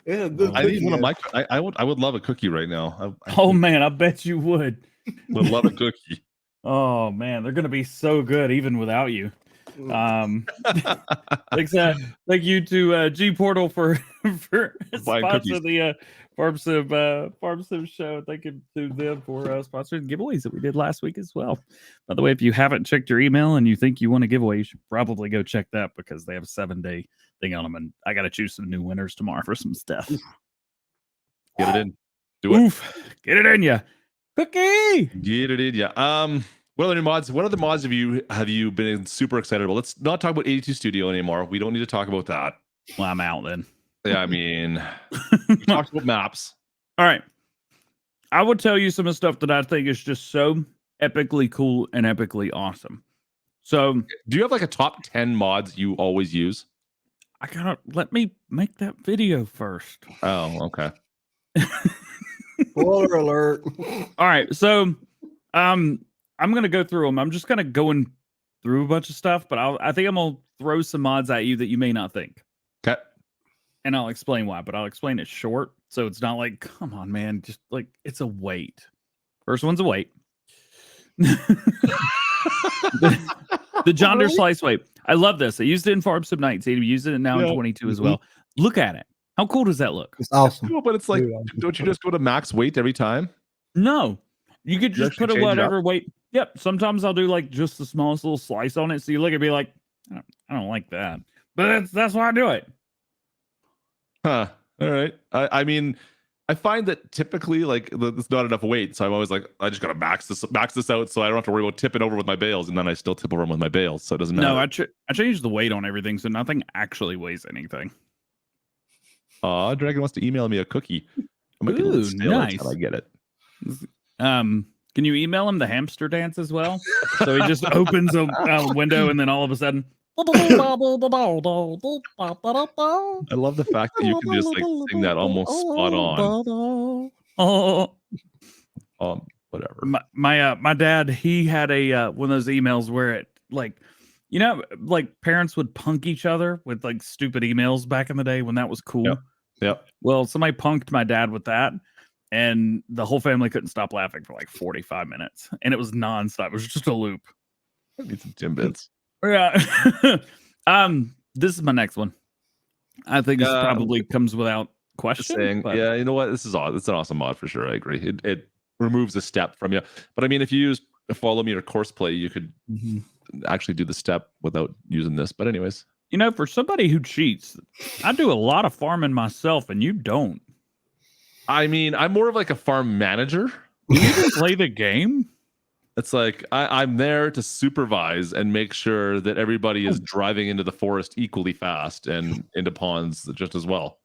It's a good I need one of my. I would love a cookie right now. Oh man, I bet you would. Would love a cookie. Oh man, they're gonna be so good even without you. Thank you to G Portal for sponsoring the Farm Sim show. Thank you to them for sponsoring the giveaways that we did last week as well. By the way, if you haven't checked your email and you think you want a giveaway, you should probably go check that because they have a 7-day thing on them, and I got to choose some new winners tomorrow for some stuff. Get it in. Do it. Get it in ya. Cookie. Get it in ya. What other mods? What other mods have you been super excited about? Let's not talk about 82 Studio anymore. We don't need to talk about that. Well, I'm out then. Yeah, I mean, we talked about maps. All right. I will tell you some of the stuff that I think is just so epically cool and epically awesome. So, do you have like a top 10 mods you always use? Let me make that video first. Oh, okay. Spoiler alert. All right. So, I'm going to go through them. I'm just kind of going through a bunch of stuff, but I think I'm going to throw some mods at you that you may not think. Okay. And I'll explain why, but I'll explain it short. So it's not like, come on, man. Just like, it's a weight. First one's a weight. The John Deere slice weight. I love this. I used it in Farm Sim 19. We used it now in 22 as well. Look at it. How cool does that look? It's awesome. Cool, but it's like, don't you just go to max weight every time? No. You could just put a whatever up? weight. Yep. Sometimes I'll do like just the smallest little slice on it. So you look at me like, I don't like that. But that's why I do it. Huh. All right. I mean, I find that typically like there's not enough weight, so I'm always like, I just gotta max this out, so I don't have to worry about tipping over with my bales, and then I still tip over with my bales, so it doesn't matter. No, I changed the weight on everything, so nothing actually weighs anything. Dragon wants to email me a cookie. I might be a little stale nice. until I get it. Can you email him the hamster dance as well? So he just opens a window, and then all of a sudden. I love the fact that you can just like sing that almost spot on. Whatever. My dad, he had a one of those emails where it like, you know, like parents would punk each other with like stupid emails back in the day when that was cool. Yep. Well, somebody punked my dad with that, and the whole family couldn't stop laughing for like 45 minutes, and it was nonstop. It was just a loop. I need some Timbits. Yeah. This is my next one. I think this probably comes without question. Yeah, you know what? This is awesome. It's an awesome mod for sure. I agree. It removes a step from you. But I mean, if you use follow me or course play, you could actually do the step without using this. But anyways, you know, for somebody who cheats, I do a lot of farming myself, and you don't. I mean, I'm more of like a farm manager. You even play the game. It's like I'm there to supervise and make sure that everybody is driving into the forest equally fast and into ponds just as well.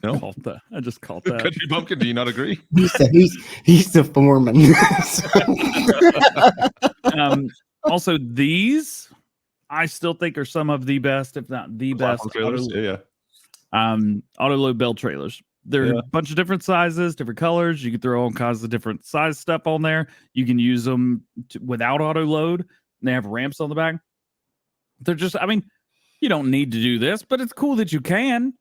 No, I just called that. Kountry Bumpkin, do you not agree? He's the foreman. Also, these I still think are some of the best, if not the best. Auto load bale trailers. They're a bunch of different sizes, different colors. You can throw all kinds of different size stuff on there. You can use them without auto load. They have ramps on the back. They're just, I mean, you don't need to do this, but it's cool that you can.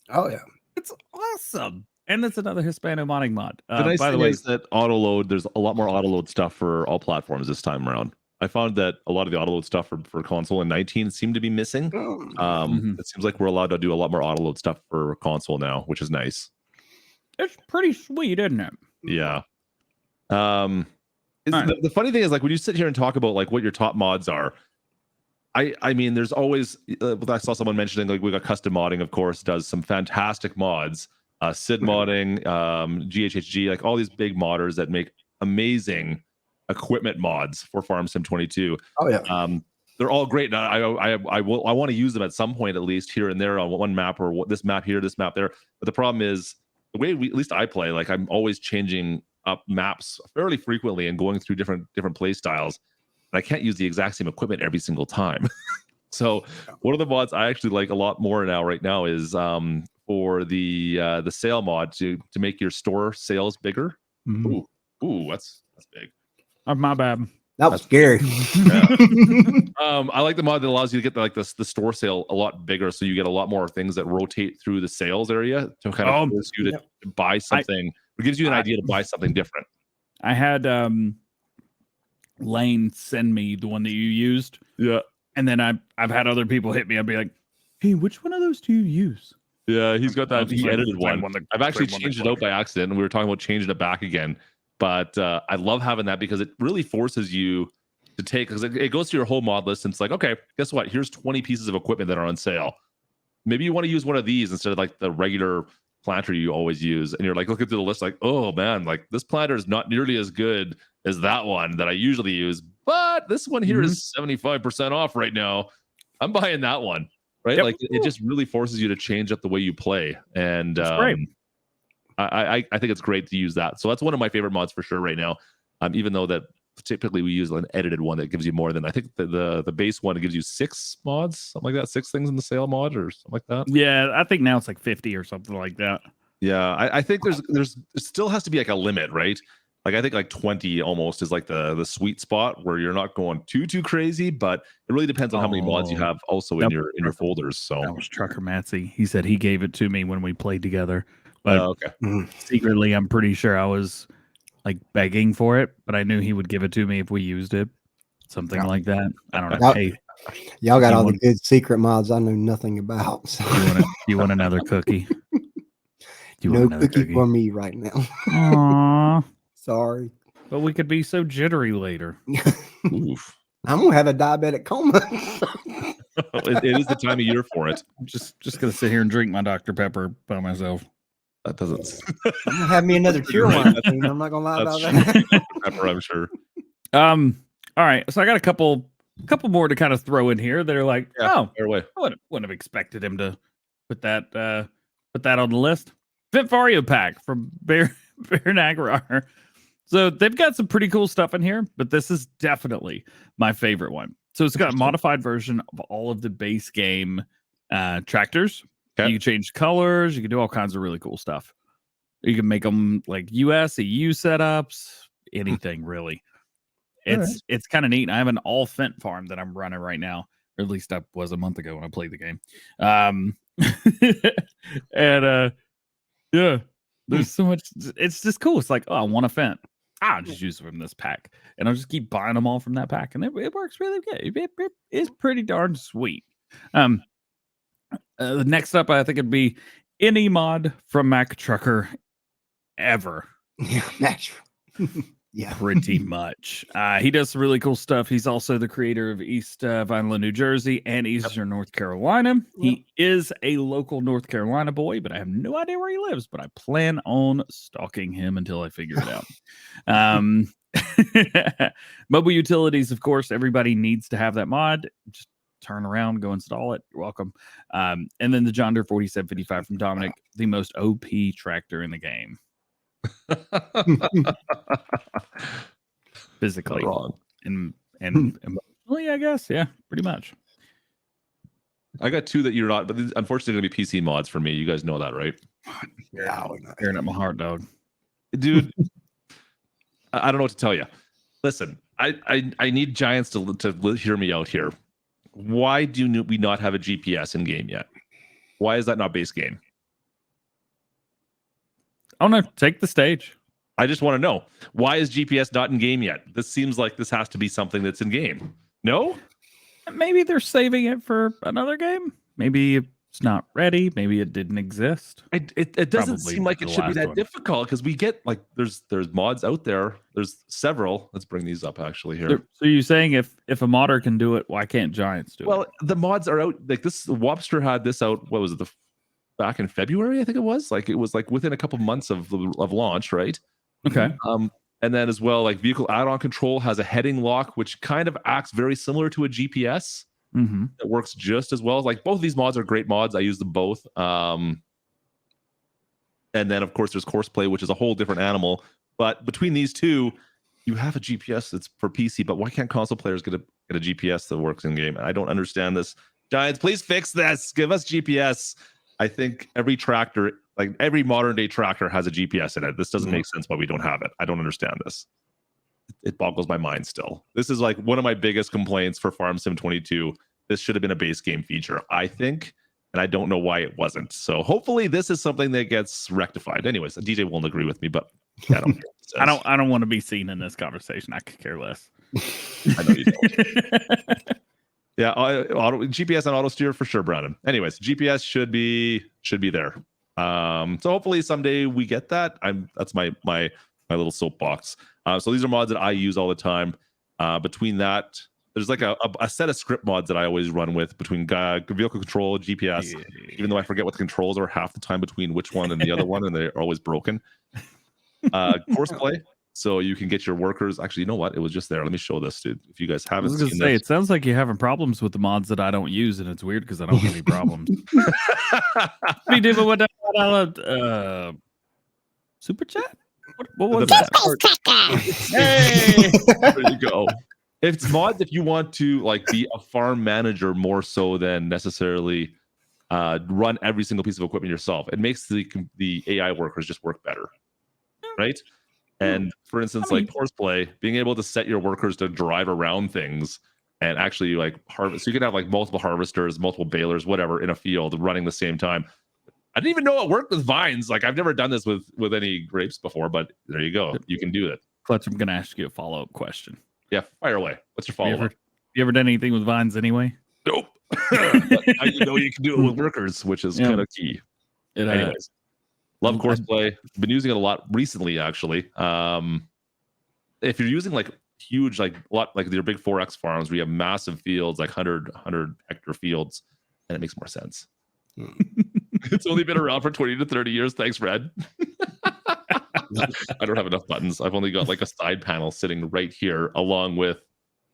Oh, yeah. It's awesome. And that's another Hispano modding mod. The nice thing is that auto load, there's a lot more auto load stuff for all platforms this time around. I found that a lot of the auto load stuff for console in 19 seemed to be missing. It seems like we're allowed to do a lot more auto load stuff for console now, which is nice. It's pretty sweet, isn't it? Yeah. The funny thing is, like, when you sit here and talk about like what your top mods are, I mean, there's always I saw someone mentioning like we got custom modding, of course, does some fantastic mods. Sid modding, GHHG, like all these big modders that make amazing equipment mods for Farm Sim 22. Oh yeah. They're all great. I want to use them at some point, at least here and there on one map, or this map here, this map there. But the problem is the way at least I play, like I'm always changing up maps fairly frequently and going through different play styles. And I can't use the exact same equipment every single time. So one of the mods I actually like a lot more right now is for the sale mod to make your store sales bigger. Ooh, that's big. My bad. That was scary. I like the mod that allows you to get the store sale a lot bigger, so you get a lot more things that rotate through the sales area to kind of force you to buy something. It gives you an idea to buy something different. I had Lane send me the one that you used. Yeah. And then I've had other people hit me. I'd be like, hey, which one of those do you use? Yeah, he's got that. He edited one. I've actually changed it out by accident. And we were talking about changing it back again. But I love having that because it really forces you to take, because it goes to your whole mod list and it's like, okay, guess what? Here's 20 pieces of equipment that are on sale. Maybe you want to use one of these instead of like the regular planter you always use. And you're like looking through the list like, oh man, like this planter is not nearly as good as that one that I usually use. But this one here is 75% off right now. I'm buying that one. Right? Yep. Like it just really forces you to change up the way you play. And I think it's great to use that. So that's one of my favorite mods for sure right now. Even though that typically we use an edited one that gives you more than, I think the base one, it gives you 6 mods, something like that, 6 things in the sale mod or something like that. Yeah, I think now it's like 50 or something like that. Yeah, I think there still has to be like a limit, right? Like I think like 20 almost is like the sweet spot where you're not going too crazy, but it really depends on how many mods you have also in your folders. So that was Trucker Matsy. He said he gave it to me when we played together, but okay. Secretly I'm pretty sure I was like begging for it, but I knew he would give it to me if we used it, something like that. I don't know. Hey, y'all got all the good secret mods I know nothing about. So. You want another cookie? No cookie for me right now. Aww. Sorry. But we could be so jittery later. Oof. I'm gonna have a diabetic coma. It is the time of year for it. I'm just gonna sit here and drink my Dr. Pepper by myself. That doesn't. I'm gonna have me another cheer wine. I'm not gonna lie about that. Pepper, I'm sure. All right. So I got a couple more to kind of throw in here that are like, fair way. I wouldn't have expected him to put that on the list. Ventfario pack from Bear Nagrar. So they've got some pretty cool stuff in here, but this is definitely my favorite one. So it's got a modified version of all of the base game tractors. Okay. You can change colors. You can do all kinds of really cool stuff. You can make them like US, EU setups, anything really. It's kind of neat. I have an all Fent farm that I'm running right now, or at least I was a month ago when I played the game. And yeah, there's so much. It's just cool. It's like, oh, I want a Fent. I'll just use it from this pack, and I'll just keep buying them all from that pack, and it works really good. It's pretty darn sweet. Next up, I think it'd be any mod from Mac Trucker ever. Yeah, Mac. Yeah, pretty much. He does some really cool stuff. He's also the creator of East Vineland, New Jersey, and Eastern North Carolina. He is a local North Carolina boy, but I have no idea where he lives. But I plan on stalking him until I figure it out. Mobile utilities, of course, everybody needs to have that mod. Just turn around, go install it. You're welcome. And then the John Deere 4755 from Dominic, the most OP tractor in the game. Physically and emotionally, I guess. Yeah, pretty much. I got two that you're not, but unfortunately going to be PC mods for me. You guys know that, right? Yeah, tearing up my heart, dog. Dude, I don't know what to tell you. Listen, I need Giants to hear me out here. Why do we not have a GPS in game yet? Why is that not base game? Oh no, take the stage. I just want to know, why is GPS not in game yet? This seems like this has to be something that's in game. No? Maybe they're saving it for another game. Maybe it's not ready. Maybe it didn't exist. It doesn't seem like it should be that difficult, because we get like there's mods out there. There's several. Let's bring these up actually here. So you're saying if a modder can do it, why can't Giants do it? Well, the mods are out. Like this, Wobster had this out. What was it? Back in February, I think it was. Like it was like within a couple months of launch, right? Okay. And then as well, like vehicle add-on control has a heading lock, which kind of acts very similar to a GPS. Mm-hmm. It works just as well. Like both of these mods are great mods. I use them both. And then of course there's Courseplay, which is a whole different animal. But between these two, you have a GPS that's for PC. But why can't console players get a GPS that works in game? I don't understand this. Giants, please fix this. Give us GPS. I think every tractor, like every modern day tractor, has a GPS in it. This doesn't make sense why we don't have it. I don't understand this. It boggles my mind still. This is like one of my biggest complaints for Farm Sim 22. This should have been a base game feature, I think, and I don't know why it wasn't. So hopefully this is something that gets rectified. Anyways, DJ won't agree with me, but I don't care. I don't want to be seen in this conversation. I could care less. I know you don't. Yeah, GPS and auto steer for sure, Brandon. Anyways, GPS should be there. So hopefully someday we get that. That's my little soapbox. So these are mods that I use all the time. Between that, there's like a set of script mods that I always run with between vehicle control, GPS. Yeah. Even though I forget what the controls are half the time between which one and the other one, and they're always broken. Courseplay. So you can get your workers. Actually, you know what? It was just there. Let me show this, dude. If you guys haven't seen this. It sounds like you're having problems with the mods that I don't use, and it's weird because I don't have any problems. We did with super chat. What was that? Hey, there you go. It's mods if you want to like be a farm manager more so than necessarily run every single piece of equipment yourself. It makes the AI workers just work better, right? And for instance, like horseplay, being able to set your workers to drive around things and actually like harvest. So you can have like multiple harvesters, multiple balers, whatever, in a field running the same time. I didn't even know it worked with vines. Like I've never done this with any grapes before, but there you go. You can do it. Klutch, I'm gonna ask you a follow-up question. Yeah, fire away. What's your follow-up? You ever done anything with vines anyway? Nope. But now you know you can do it with workers, which is kind of key. Anyways, love courseplay. Been using it a lot recently, actually. If you're using like huge, like a lot, like your big 4X farms where you have massive fields, like 100 hectare fields, and it makes more sense. It's only been around for 20 to 30 years. Thanks, Red. I don't have enough buttons. I've only got like a side panel sitting right here, along with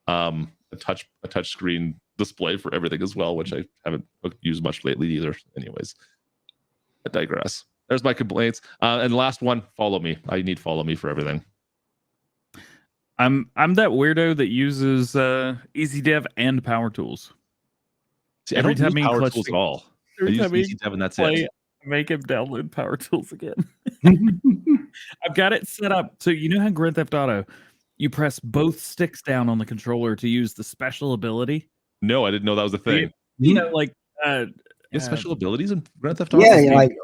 a touch screen display for everything as well, which I haven't used much lately either. Anyways, I digress. There's my complaints. And last one, follow me. I need follow me for everything. I'm that weirdo that uses Easy Dev and Power Tools. See, every time I Power Tools at all. I use Easy Dev and that's it. Make him download Power Tools again. I've got it set up. So you know how Grand Theft Auto, you press both sticks down on the controller to use the special ability? No, I didn't know that was a thing. You know, like special abilities in Grand Theft Auto? Yeah, like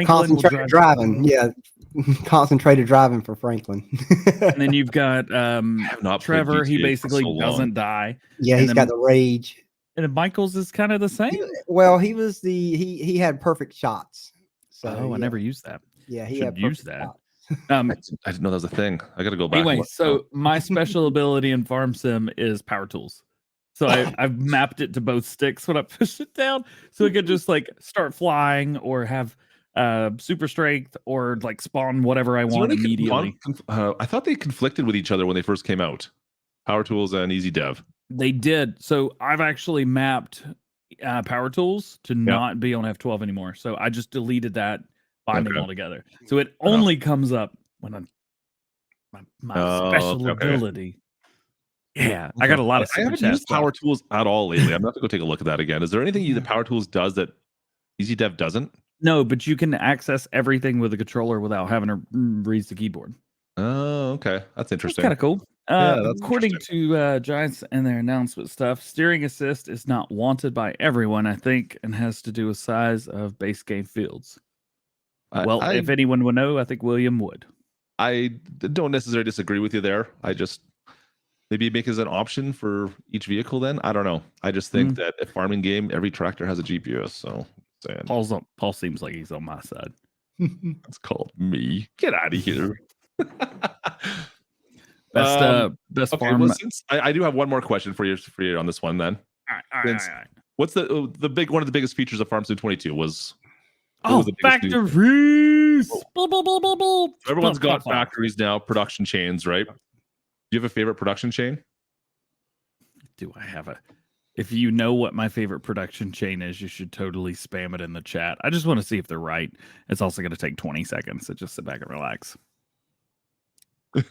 concentrated driving. Yeah, concentrated driving for Franklin. And then you've got Trevor. He basically doesn't die. Yeah, he's got the rage. And Michael's is kind of the same. Well, he was he had perfect shots. So I never used that. Yeah, he should use that. I didn't know that was a thing. I got to go back. Anyway, so my special ability in Farm Sim is Power Tools. So I've mapped it to both sticks when I push it down, so it could just like start flying or have super strength or like spawn whatever I want immediately. I thought they conflicted with each other when they first came out. Power Tools and Easy Dev. They did. So I've actually mapped Power Tools to not be on F12 anymore. So I just deleted that binding altogether. So it only comes up when my special ability. Yeah, I got a lot of. I haven't used Power Tools at all lately. I'm going to go take a look at that again. Is there anything the Power Tools does that Easy Dev doesn't? No, but you can access everything with a controller without having to read the keyboard. Oh, okay. That's interesting. Kind of cool. According to Giants and their announcement stuff, steering assist is not wanted by everyone, I think, and has to do with size of base game fields. If anyone would know, I think William would. I don't necessarily disagree with you there. I just maybe make it as an option for each vehicle then. I don't know. I just think that a farming game, every tractor has a GPS. So Paul seems like he's on my side. It's called me. Get out of here. Best farm. Well, I do have one more question for you on this one then. All right. What's the big one of the biggest features of Farm Sim 22 was? Factories. Everyone's got factories now, production chains, right? Do you have a favorite production chain? Do I have a? If you know what my favorite production chain is, you should totally spam it in the chat. I just want to see if they're right. It's also going to take 20 seconds, so just sit back and relax. There's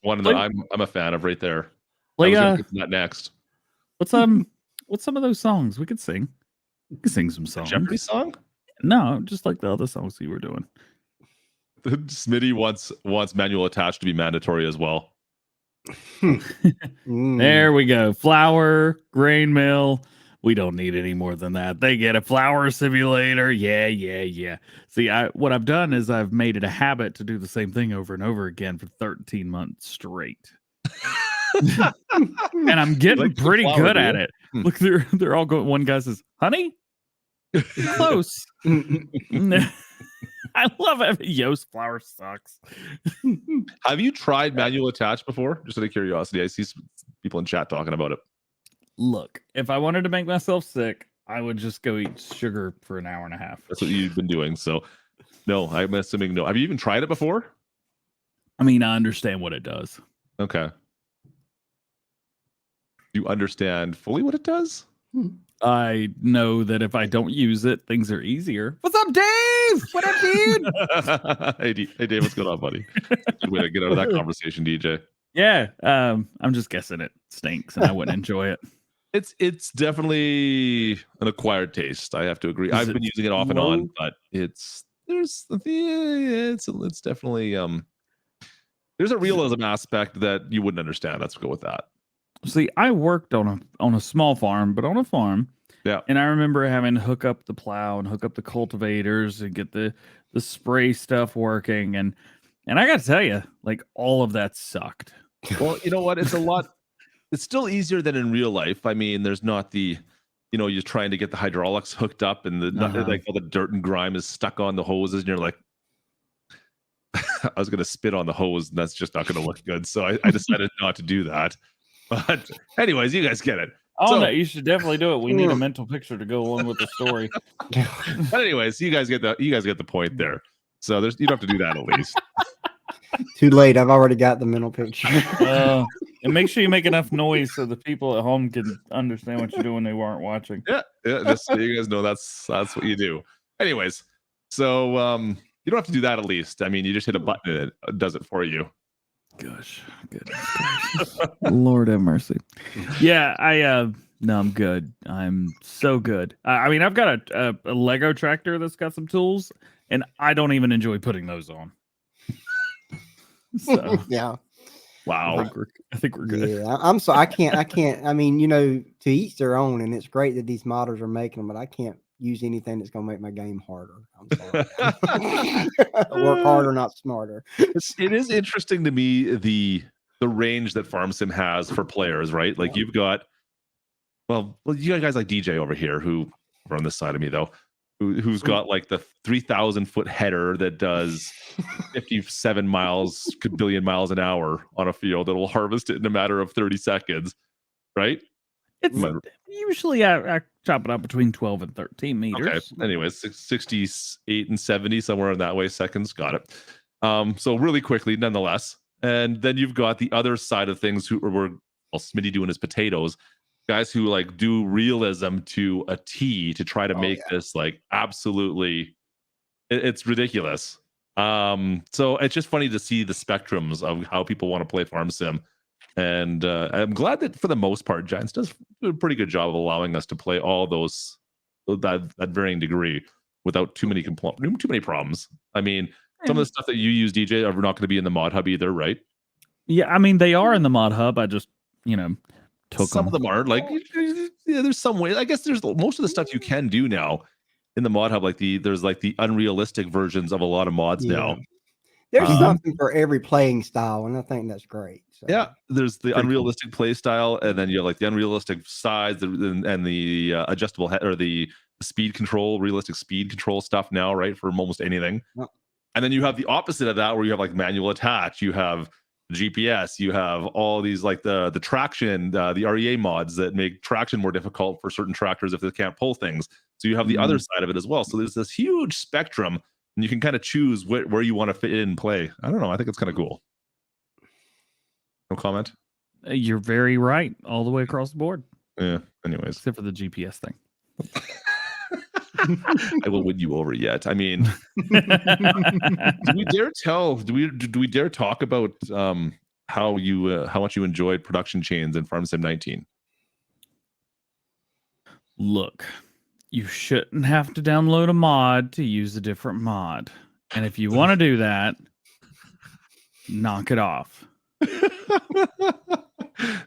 one that I'm a fan of right there. That next. What's some of those songs we could sing? We could sing some songs. Jeopardy song? No, just like the other songs you were doing. Smitty wants manual attached to be mandatory as well. There we go. Flour, grain mill. We don't need any more than that. They get a flour simulator. Yeah. See, what I've done is I've made it a habit to do the same thing over and over again for 13 months straight. And I'm getting pretty good at it. Look, they're all going. One guy says, "Honey, close." I love it. Yoast flour sucks. Have you tried manual attach before? Just out of curiosity, I see people in chat talking about it. Look, if I wanted to make myself sick, I would just go eat sugar for an hour and a half. That's what you've been doing. So, no, I'm assuming no. Have you even tried it before? I mean, I understand what it does. Okay. Do you understand fully what it does? I know that if I don't use it, things are easier. What's up, Dave? What up, dude? Hey, Dave, what's going on, buddy? Good way to get out of that conversation, DJ. Yeah, I'm just guessing it stinks and I wouldn't enjoy it. It's definitely an acquired taste. I have to agree. I've been using it off and on, but it's definitely there's a realism aspect that you wouldn't understand. Let's go with that. See, I worked on a small farm, but on a farm. Yeah. And I remember having to hook up the plow and hook up the cultivators and get the spray stuff working. And I got to tell you, like, all of that sucked. Well, you know what? It's a lot. It's still easier than in real life. I mean, there's not the, you're trying to get the hydraulics hooked up and like all the dirt and grime is stuck on the hoses, and you're like, I was going to spit on the hose, and that's just not going to look good. So I decided not to do that. But anyways, you guys get it. Oh, So, no, you should definitely do it. We need a mental picture to go along with the story. But anyways, you guys get the point there. So you don't have to do that at least. Too late. I've already got the mental picture. And make sure you make enough noise so the people at home can understand what you're doing. They weren't watching. Yeah. Just so you guys know that's what you do. Anyways, so you don't have to do that at least. I mean, you just hit a button and it does it for you. Gosh, goodness. Lord have mercy. Yeah, no, I'm good. I'm so good. I mean, I've got a Lego tractor that's got some tools, and I don't even enjoy putting those on. So, yeah. Wow. I think we're good. Yeah, I'm so I can't. I mean, to each their own, and it's great that these modders are making them, but I can't use anything that's going to make my game harder. I'm sorry. Work harder, not smarter. It is interesting to me the range that Farm Sim has for players, right? Like you've got, well, you got guys like DJ over here who are on this side of me though, who's got like the 3,000-foot header that does 57 billion miles an hour on a field that will harvest it in a matter of 30 seconds, right? It's usually I chop it up between 12 and 13 meters. Okay. Anyways, 68 and 70, somewhere in that way, seconds. Got it. So really quickly, nonetheless. And then you've got the other side of things who were Smitty doing his potatoes, guys who like do realism to a T to try to make this like absolutely, it's ridiculous. So it's just funny to see the spectrums of how people want to play Farm Sim. And I'm glad that for the most part, Giants does a pretty good job of allowing us to play all those at varying degree without too many problems. I mean, some of the stuff that you use, DJ, are not going to be in the mod hub either, right? Yeah, I mean they are in the mod hub. I just took some of them are like there's some way. I guess there's most of the stuff you can do now in the mod hub. Like there's the unrealistic versions of a lot of mods now. There's something for every playing style, and I think that's great. So. Yeah, there's the unrealistic play style, and then you have like the unrealistic size and the adjustable head or the speed control, realistic speed control stuff now, right? For almost anything. Yep. And then you have the opposite of that, where you have like manual attach, you have GPS, you have all these like the traction, the REA mods that make traction more difficult for certain tractors if they can't pull things. So you have the other side of it as well. So there's this huge spectrum. And you can kind of choose where you want to fit in and play. I don't know. I think it's kind of cool. No comment? You're very right. All the way across the board. Yeah. Anyways. Except for the GPS thing. I will win you over yet. I mean, do we dare talk about how much you enjoyed production chains in Farm Sim 19? Look. You shouldn't have to download a mod to use a different mod. And if you want to do that, knock it off. All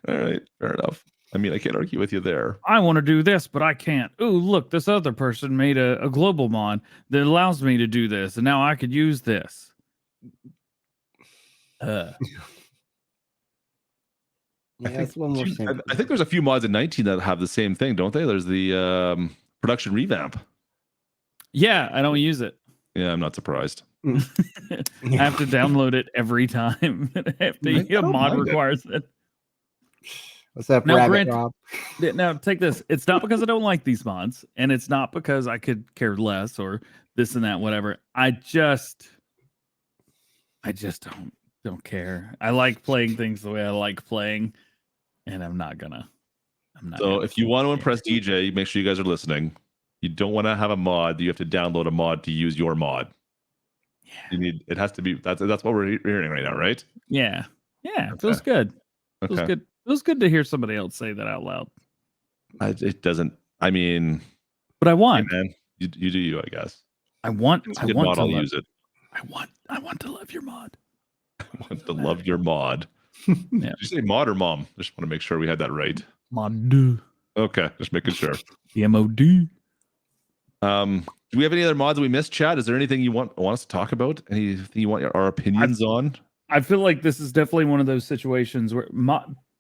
right, fair enough. I mean, I can't argue with you there. I want to do this, but I can't. Ooh, look, this other person made a global mod that allows me to do this, and now I could use this. Yeah, it's a little more simple. I think there's a few mods in 19 that have the same thing, don't they? There's the production revamp. Yeah, I don't use it. Yeah, I'm not surprised. I have to download it every time. The mod requires it. What's up, Rob? Now, take this. It's not because I don't like these mods, and it's not because I could care less or this and that, whatever. I just don't care. I like playing things the way I like playing, and I'm not gonna. So if you want to impress DJ, make sure you guys are listening. You don't want to have a mod. You have to download a mod to use your mod. Yeah. It has to be. That's what we're hearing right now, right? Yeah. Yeah. Okay. Feels good. Feels good. Feels good to hear somebody else say that out loud. It doesn't. I mean, But I hey, want. man, you do you, I guess. I want. It's a I good want mod. to I'll love, use it. I want to love your mod. I want to love your mod. Yeah. Did you say mod or mom? Just want to make sure we had that right. Mod. Okay, just making sure. MOD. Do we have any other mods that we missed, Chad? Is there anything you want us to talk about? Anything you want our opinions on? I feel like this is definitely one of those situations where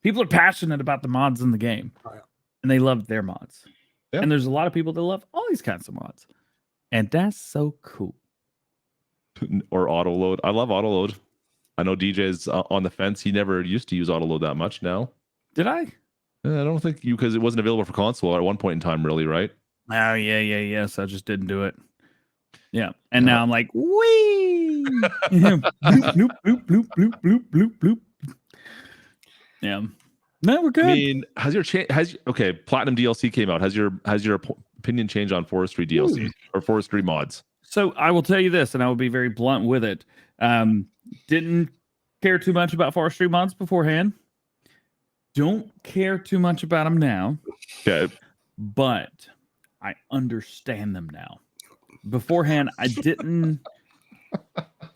people are passionate about the mods in the game, and they love their mods. Yeah. And there's a lot of people that love all these kinds of mods, and that's so cool. Or auto load. I love auto load. I know DJ's on the fence. He never used to use auto load that much. Now, Did I? I don't think you, because it wasn't available for console at one point in time, really, right? Oh yeah. So I just didn't do it. Yeah, and now I'm like, wee. bloop, bloop, bloop, bloop, bloop, bloop, bloop, bloop. Yeah. No, we're good. I mean, okay, Platinum DLC came out. Has your opinion changed on Forestry DLC or Forestry mods? So I will tell you this, and I will be very blunt with it. Didn't care too much about forestry mods beforehand. Don't care too much about them now. Okay. But I understand them now. Beforehand, I didn't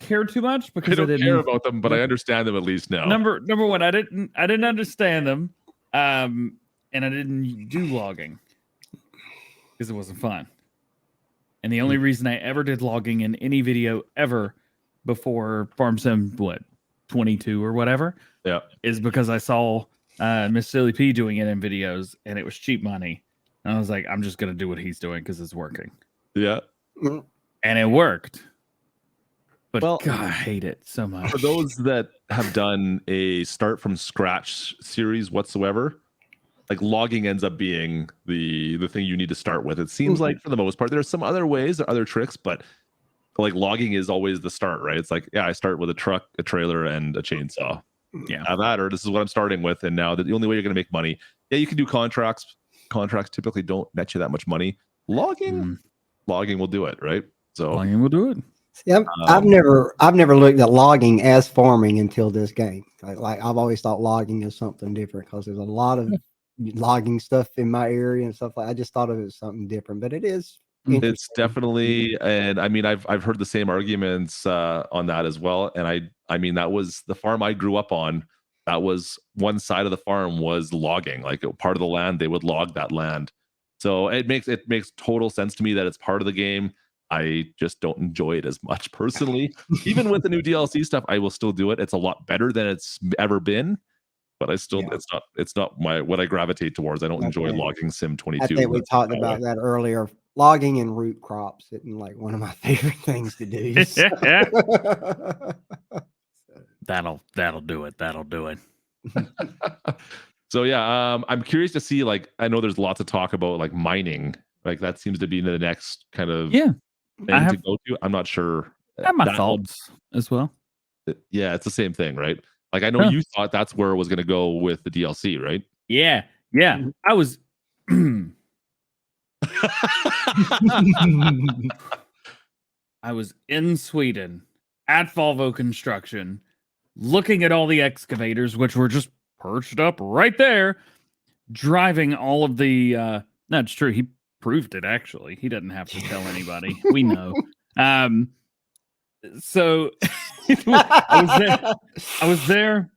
care too much because I don't care about them, but I understand them at least now. Number one, I didn't understand them, and I didn't do logging because it wasn't fun. And the only reason I ever did logging in any video ever before Farm Sim 22 or whatever, is because I saw Miss Silly P doing it in videos, and it was cheap money. And I was like, I'm just gonna do what he's doing because it's working. Yeah. And it worked. But well, God, I hate it so much. For those that have done a start from scratch series whatsoever, like logging ends up being the thing you need to start with. It seems like for the most part, there's some other ways or other tricks, but like logging is always the start, right? It's like, yeah, I start with a truck, a trailer, and a chainsaw. Yeah. Have that, or this is what I'm starting with. And now the only way you're going to make money. Yeah, you can do contracts. Contracts typically don't net you that much money. Logging will do it, right? So logging will do it. Yeah, I've never looked at logging as farming until this game. Like I've always thought logging is something different because there's a lot of logging stuff in my area and stuff like. I just thought of it as something different, but it is. It's definitely, and I mean, I've heard the same arguments on that as well. And I mean, that was the farm I grew up on. That was one side of the farm was logging, like part of the land. They would log that land. So it makes total sense to me that it's part of the game. I just don't enjoy it as much personally. Even with the new DLC stuff, I will still do it. It's a lot better than it's ever been, but I still it's not what I gravitate towards. I don't enjoy logging Sim 22. I think we talked about that earlier. Logging and root crops isn't like one of my favorite things to do. That'll do it. That'll do it. So yeah, I'm curious to see. Like, I know there's lots of talk about like mining. Like that seems to be the next kind of thing to go to. I'm not sure. I have my thoughts as well. Yeah, it's the same thing, right? Like I know you thought that's where it was going to go with the DLC, right? Yeah. I was. I was in Sweden at Volvo Construction, looking at all the excavators, which were just perched up right there, driving all of the. That's true. He proved it. Actually, he doesn't have to tell anybody. We know. So I was there.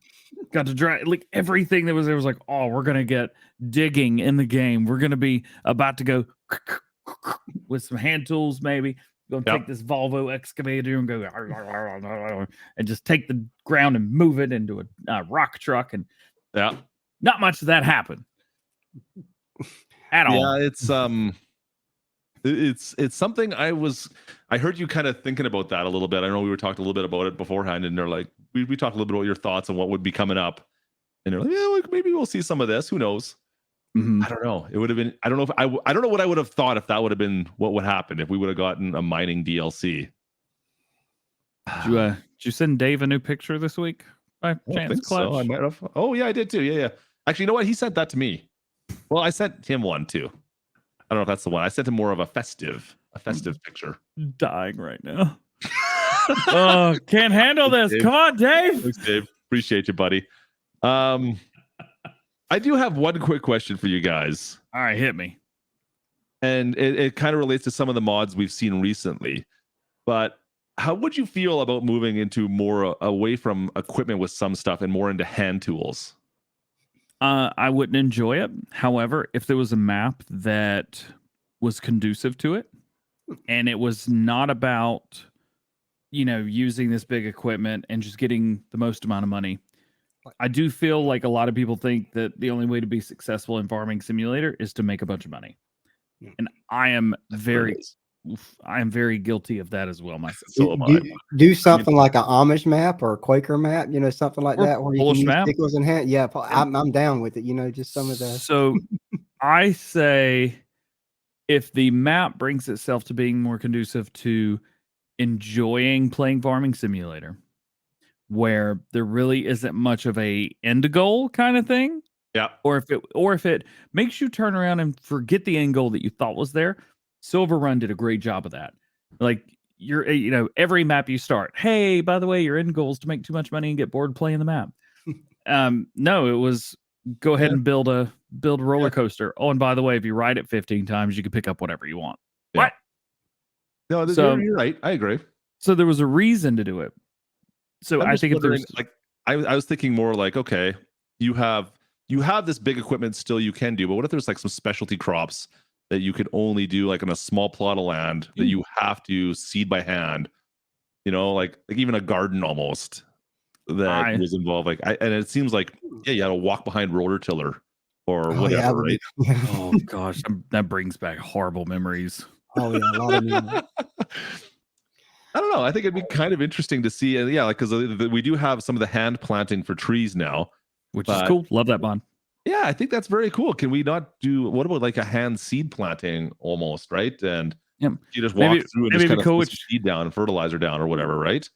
Got to drive, like everything that was there was like, oh, we're gonna get digging in the game. We're gonna be about to go with some hand tools, maybe. Gonna take this Volvo excavator and go and just take the ground and move it into a rock truck, and not much of that happened at all. Yeah, it's something I heard you kind of thinking about that a little bit. I know we were talking a little bit about it beforehand, and they're like, we talked a little bit about your thoughts on what would be coming up, and they're like, yeah, like maybe we'll see some of this. Who knows? I don't know. It would have been. I don't know what I would have thought if that would have been what would happen if we would have gotten a mining DLC. Did you send Dave a new picture this week? By chance, Klutch? So. I might have. Oh yeah, I did too. Yeah. Actually, you know what? He sent that to me. Well, I sent him one too. I don't know if that's the one. I sent him more of a festive picture. Dying right now. Oh, can't handle this. Dave. Come on, Dave. Thanks, Dave. Appreciate you, buddy. I do have one quick question for you guys. All right, hit me. And it kind of relates to some of the mods we've seen recently. But how would you feel about moving into more away from equipment with some stuff and more into hand tools? I wouldn't enjoy it. However, if there was a map that was conducive to it, and it was not about, using this big equipment and just getting the most amount of money. I do feel like a lot of people think that the only way to be successful in Farming Simulator is to make a bunch of money. And I am very guilty of that as well myself. So am I. Do something like an Amish map or a Quaker map, something like Or that, where you Polish can use map. pickles in hand. Yeah, I'm down with it. Just some of the. So I say, if the map brings itself to being more conducive to enjoying playing Farming Simulator, where there really isn't much of a end goal kind of thing. Yeah. Or if it makes you turn around and forget the end goal that you thought was there. Silver Run did a great job of that. Like, every map you start, hey, by the way, your end goal is to make too much money and get bored playing the map. No, it was go ahead and build a roller coaster. Oh, and by the way, if you ride it 15 times, you can pick up whatever you want. Yeah. What? No, you're right. I agree. So there was a reason to do it. So I think if there's like, I was thinking more like, okay, you have this big equipment still you can do, but what if there's like some specialty crops that you could only do like on a small plot of land that you have to seed by hand, like even a garden almost that was involved. And it seems like, you had to walk behind roller tiller or whatever, right? Oh gosh, that brings back horrible memories. Oh yeah, a lot of memories. I don't know. I think it'd be kind of interesting to see, because we do have some of the hand planting for trees now, which is cool. Love that, Bond. Yeah, I think that's very cool. Can we not do? What about like a hand seed planting almost, right? And you just walk through and just kind of put seed down and fertilizer down or whatever, right?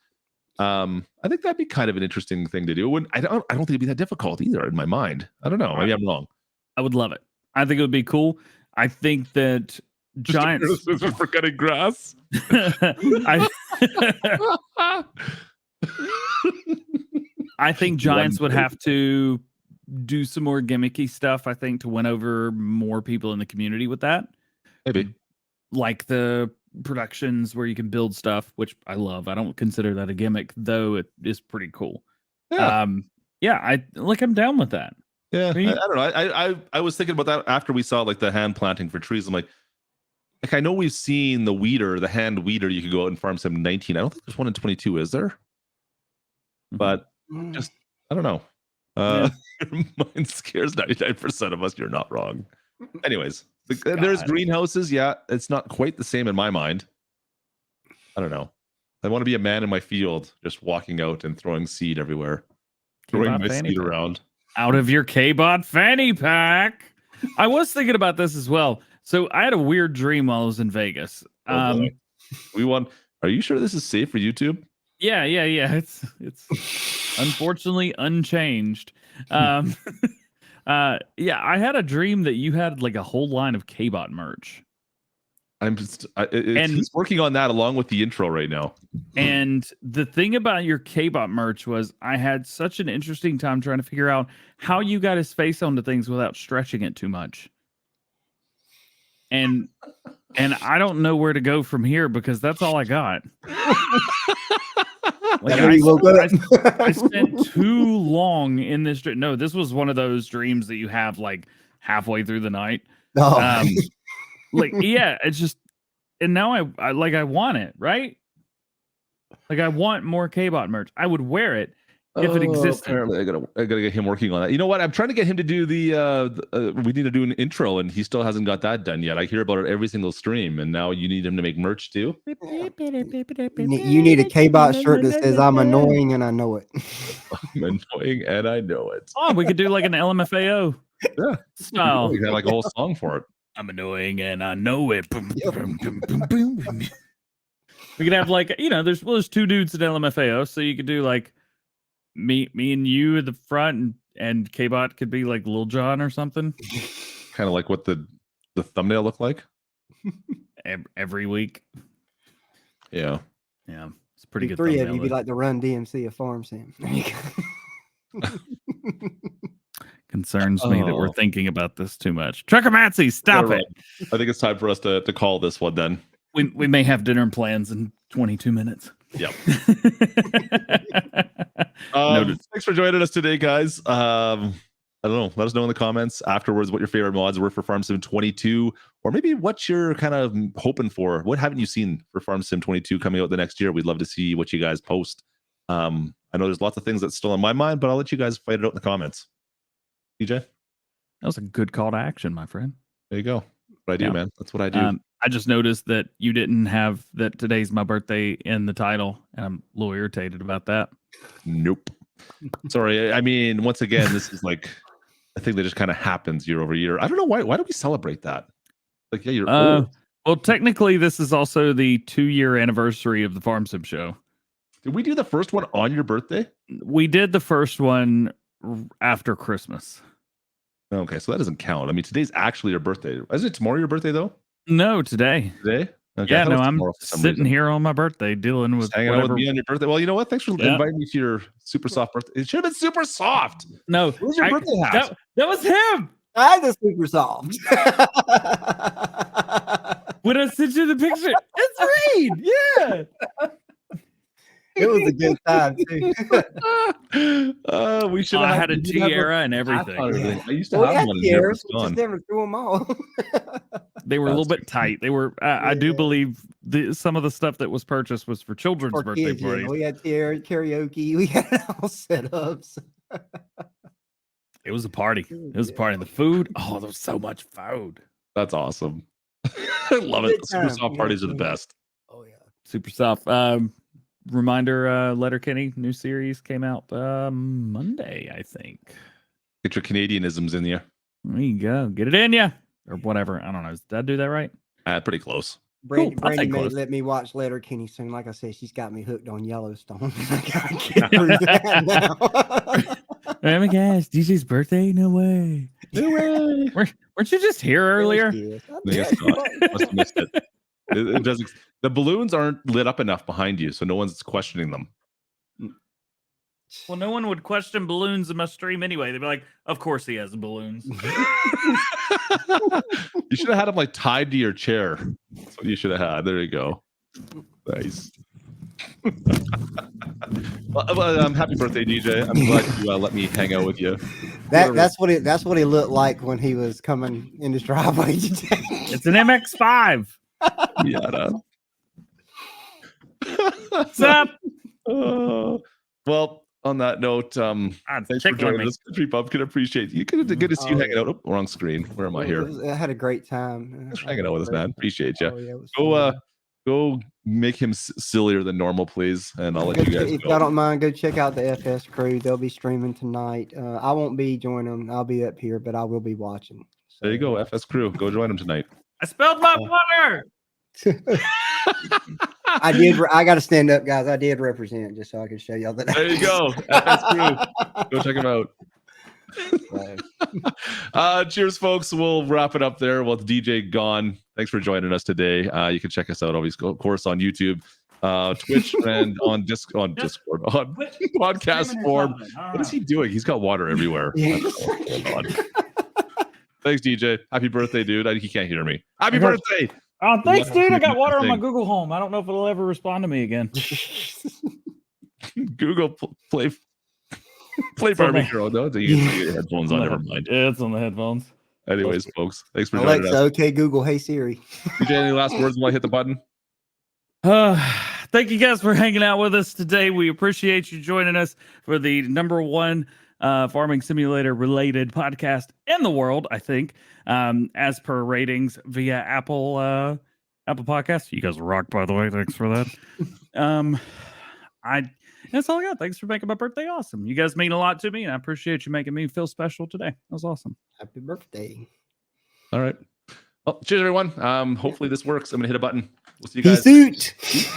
I think that'd be kind of an interesting thing to do. I don't think it'd be that difficult either in my mind. I don't know. Maybe I'm wrong. I would love it. I think it would be cool. I think that giants for cutting grass. I think giants would have to do some more gimmicky stuff, I think, to win over more people in the community with that. Maybe. Like the productions where you can build stuff, which I love. I don't consider that a gimmick, though it is pretty cool. Yeah. I'm down with that. Yeah. I don't know. I was thinking about that after we saw like the hand planting for trees. I'm like I know we've seen the hand weeder you could go out and farm some 19. I don't think there's one in 22, is there? But just I don't know. Your mind scares 99% of us. You're not wrong. Anyways, there's greenhouses. Yeah, it's not quite the same in my mind. I don't know. I want to be a man in my field, just walking out and throwing seed everywhere, throwing my seed around. Out of your K-Bot fanny pack. I was thinking about this as well. So I had a weird dream while I was in Vegas. We won. Are you sure this is safe for YouTube? Yeah. It's unfortunately unchanged. I had a dream that you had like a whole line of K-Bot merch. He's working on that along with the intro right now. And the thing about your K-Bot merch was I had such an interesting time trying to figure out how you got his face onto things without stretching it too much. And I don't know where to go from here because that's all I got. I spent too long in this dream. No, this was one of those dreams that you have like halfway through the night. It's just, and now I want it, right? Like I want more K-Bot merch. I would wear it if it existed. Apparently I gotta get him working on that. You know what? I'm trying to get him to do we need to do an intro, and he still hasn't got that done yet. I hear about it every single stream, and now you need him to make merch too. You need a K-Bot shirt that says "I'm annoying and I know it." I'm annoying and I know it. Oh, we could do like an LMFAO style. We got like a whole song for it. I'm annoying and I know it. We could have like, there's two dudes in LMFAO, so you could do like me and you at the front, and K-Bot could be like Lil Jon or something. Kind of like what the thumbnail looked like every week. Yeah, it's pretty good. Three of you be like the Run DMC of Farm Sim. Concerns me that we're thinking about this too much. Truckermatsy, stop it. I think it's time for us to call this one then. We may have dinner plans in 22 minutes. Yep. Noted. Thanks for joining us today, guys. I don't know. Let us know in the comments afterwards what your favorite mods were for Farm Sim 22, or maybe what you're kind of hoping for. What haven't you seen for Farm Sim 22 coming out the next year? We'd love to see what you guys post. I know there's lots of things that's still on my mind, but I'll let you guys fight it out in the comments. DJ? That was a good call to action, my friend. There you go. What I do, man. That's what I do. I just noticed that you didn't have that today's my birthday in the title, and I'm a little irritated about that. Nope. Sorry. I mean, once again, this is like a thing that just kind of happens year over year. I don't know why. Why do we celebrate that? Like, yeah, you're old. Well, technically, this is also the 2-year anniversary of the Farm Sim show. Did we do the first one on your birthday? We did the first one after Christmas. Okay, so that doesn't count. I mean, today's actually your birthday. Is it tomorrow your birthday, though? No, today. Today? Okay, yeah, no, I'm sitting here on my birthday dealing with hanging out with me on your birthday. Well, you know what? Thanks for inviting me to your super soft birthday. It should have been super soft. No, where's your birthday hat? That was him. I had the super soft. When I sent you the picture, it's Reed. Yeah. It was a good time too. We should have had a tiara and everything. I used to have one. Tiaras, just never threw them all. They were a little bit tight. They were. I do believe some of the stuff that was purchased was for children's birthday parties. We had karaoke. We had it all set up. It was a party. It was a party. The food. Oh, there was so much food. That's awesome. I love it. Super soft parties are the best. Oh yeah. Super soft. Reminder, Letterkenny new series came out Monday, I think. Get your Canadianisms in you. There you go. Get it in you. Or whatever. I don't know. Did I do that right? Pretty close. Brandy Cool. may let me watch Letterkenny soon. Like I said, she's got me hooked on Yellowstone. I gotta get through that now. Oh my gosh, DJ's birthday? No way. No way. Weren't you just here earlier? Must have missed it. It doesn't. The balloons aren't lit up enough behind you, so no one's questioning them. Well, no one would question balloons in my stream anyway. They'd be like, "Of course he has balloons." You should have had them like tied to your chair. That's what you should have had. There you go. Nice. Well, happy birthday, DJ. I'm glad you let me hang out with you. That's what it looked like when he was coming in his driveway today. It's an MX-5. Yeah. What's up? Well, on that note, thanks for joining us. Kountry Bumpkin, appreciate you. Good to see you hanging out. Oh, wrong screen. Where am I here? I had a great time. Thanks for hanging out with us, man. Appreciate you. Oh, yeah, go make him sillier than normal, please, and I'll let you guys If go. y'all don't mind, go check out the FS crew. They'll be streaming tonight. I won't be joining them. I'll be up here, but I will be watching. So. There you go, FS crew. Go join them tonight. I spilled my water. I got to stand up, guys. I did represent just so I can show y'all that. There you go. FS crew. Go check them out. Cheers, folks. We'll wrap it up there. Well, the DJ gone. Thanks for joining us today. You can check us out, obviously, of course, on YouTube, Twitch, and on Discord, on podcast form. What is he doing? He's got water everywhere. Thanks, DJ. Happy birthday, dude. He can't hear me. Happy birthday. Oh, thanks, dude. I got water on my Google Home. I don't know if it'll ever respond to me again. Google Play Barbie Girl. No, you get your headphones on. Never mind. Yeah, it's on the headphones. Anyways, folks, thanks for joining us. Okay, Google. Hey, Siri. DJ, any last words while I hit the button? Thank you guys for hanging out with us today. We appreciate you joining us for the #1 farming simulator related podcast in the world, I think, as per ratings via Apple Podcasts. You guys rock, by the way. Thanks for that. That's all I got. Thanks for making my birthday awesome. You guys mean a lot to me, and I appreciate you making me feel special today. That was awesome. Happy birthday. All right. Well, cheers, everyone. Hopefully this works. I'm going to hit a button. We'll see you guys. Peace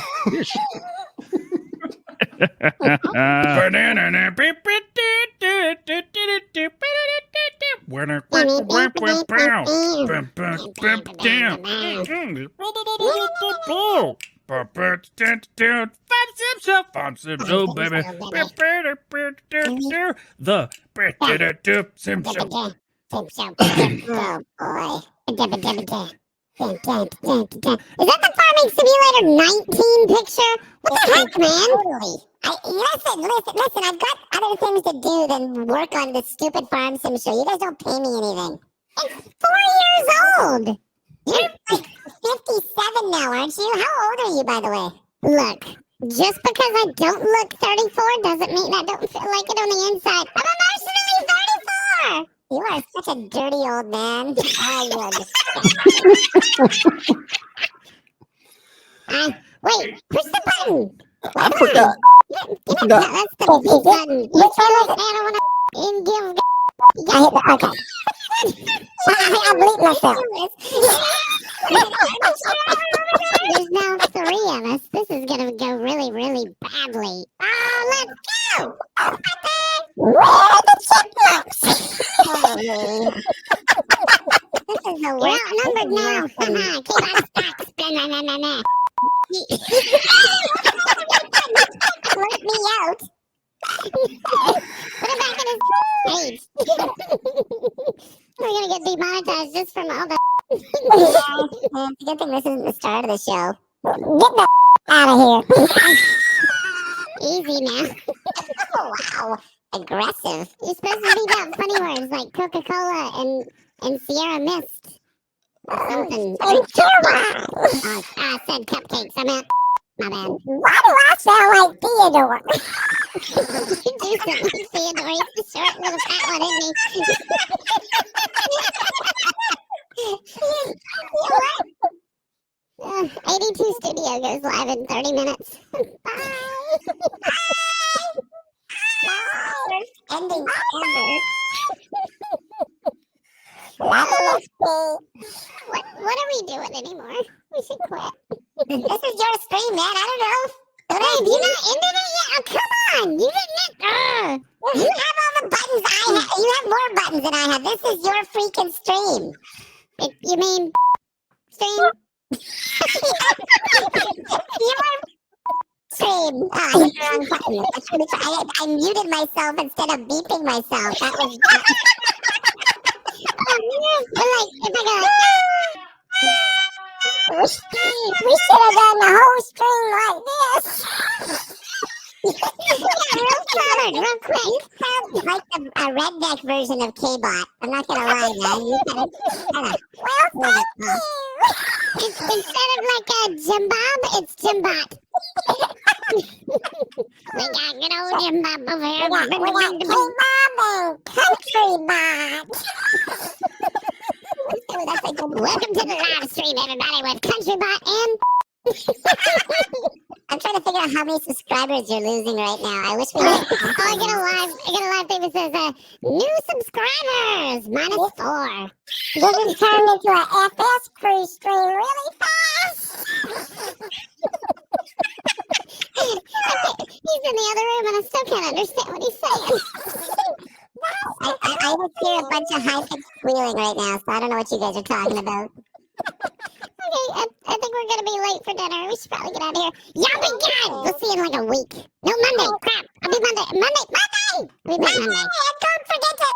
out. Farm Sim Show, baby. The Sim Show. Oh boy. Is that the Farming Simulator 19 picture? What the heck, man? Listen, I've got other things to do than work on this stupid Farm Sim show. You guys don't pay me anything. It's 4 years old. You're like 57 now, aren't you? How old are you, by the way? Look, just because I don't look 34 doesn't mean I don't feel like it on the inside. I'm emotionally 34! You are such a dirty old man. Wait, push the button. I forgot. No, that's the B button. You tell us I don't want to give. Okay. I bleep myself. There's now 3 of us. This is going to go really, really badly. Oh, let's go. Where are the chipmunks? This is a well-numbered now. Keep on stocks. Let me out. Put it back in his page. We're gonna get demonetized just from all the. It's a good thing this isn't the start of the show. Get the out of here. Easy now. Oh, wow. Aggressive. You're supposed to leave out funny words like Coca-Cola and Sierra Mist. Or something. I said cupcakes. I meant. My bad. Why do I sound like Theodore? You do sound like Theodore. He's the short little fat one, isn't he? 82 Studio goes live in 30 minutes. Bye. Bye. Ending ever. What are we doing anymore? We should quit. This is your stream, man. I don't know. Have you not ended it yet? Oh, come on. You didn't. You have all the buttons I have. You have more buttons than I have. This is your freaking stream. You mean stream? Your stream. I hit the wrong button. I muted myself instead of beeping myself. That was. We should have done the whole stream like this. Real solid, real quick. Like a redneck version of K-Bot. I'm not gonna lie, man. You gotta well, instead of like a Jimbob, it's Jimbot. We got good old Jimbob over here. We got K-Bob and Kountry Bumpkin. Welcome to the live stream, everybody, with Kountry Bumpkin. I'm trying to figure out how many subscribers you're losing right now. I wish we had. I get a live thing that says new subscribers -4. This is turned into an FS crew stream really fast. He's in the other room and I still can't understand what he's saying. I just hear a bunch of high-pitched squealing right now, so I don't know what you guys are talking about. Okay, I think we're gonna be late for dinner. We should probably get out of here. Y'all be good! We'll see you in like a week. No, Monday. Crap. I'll be Monday. Monday! I'll be back Monday. And don't forget to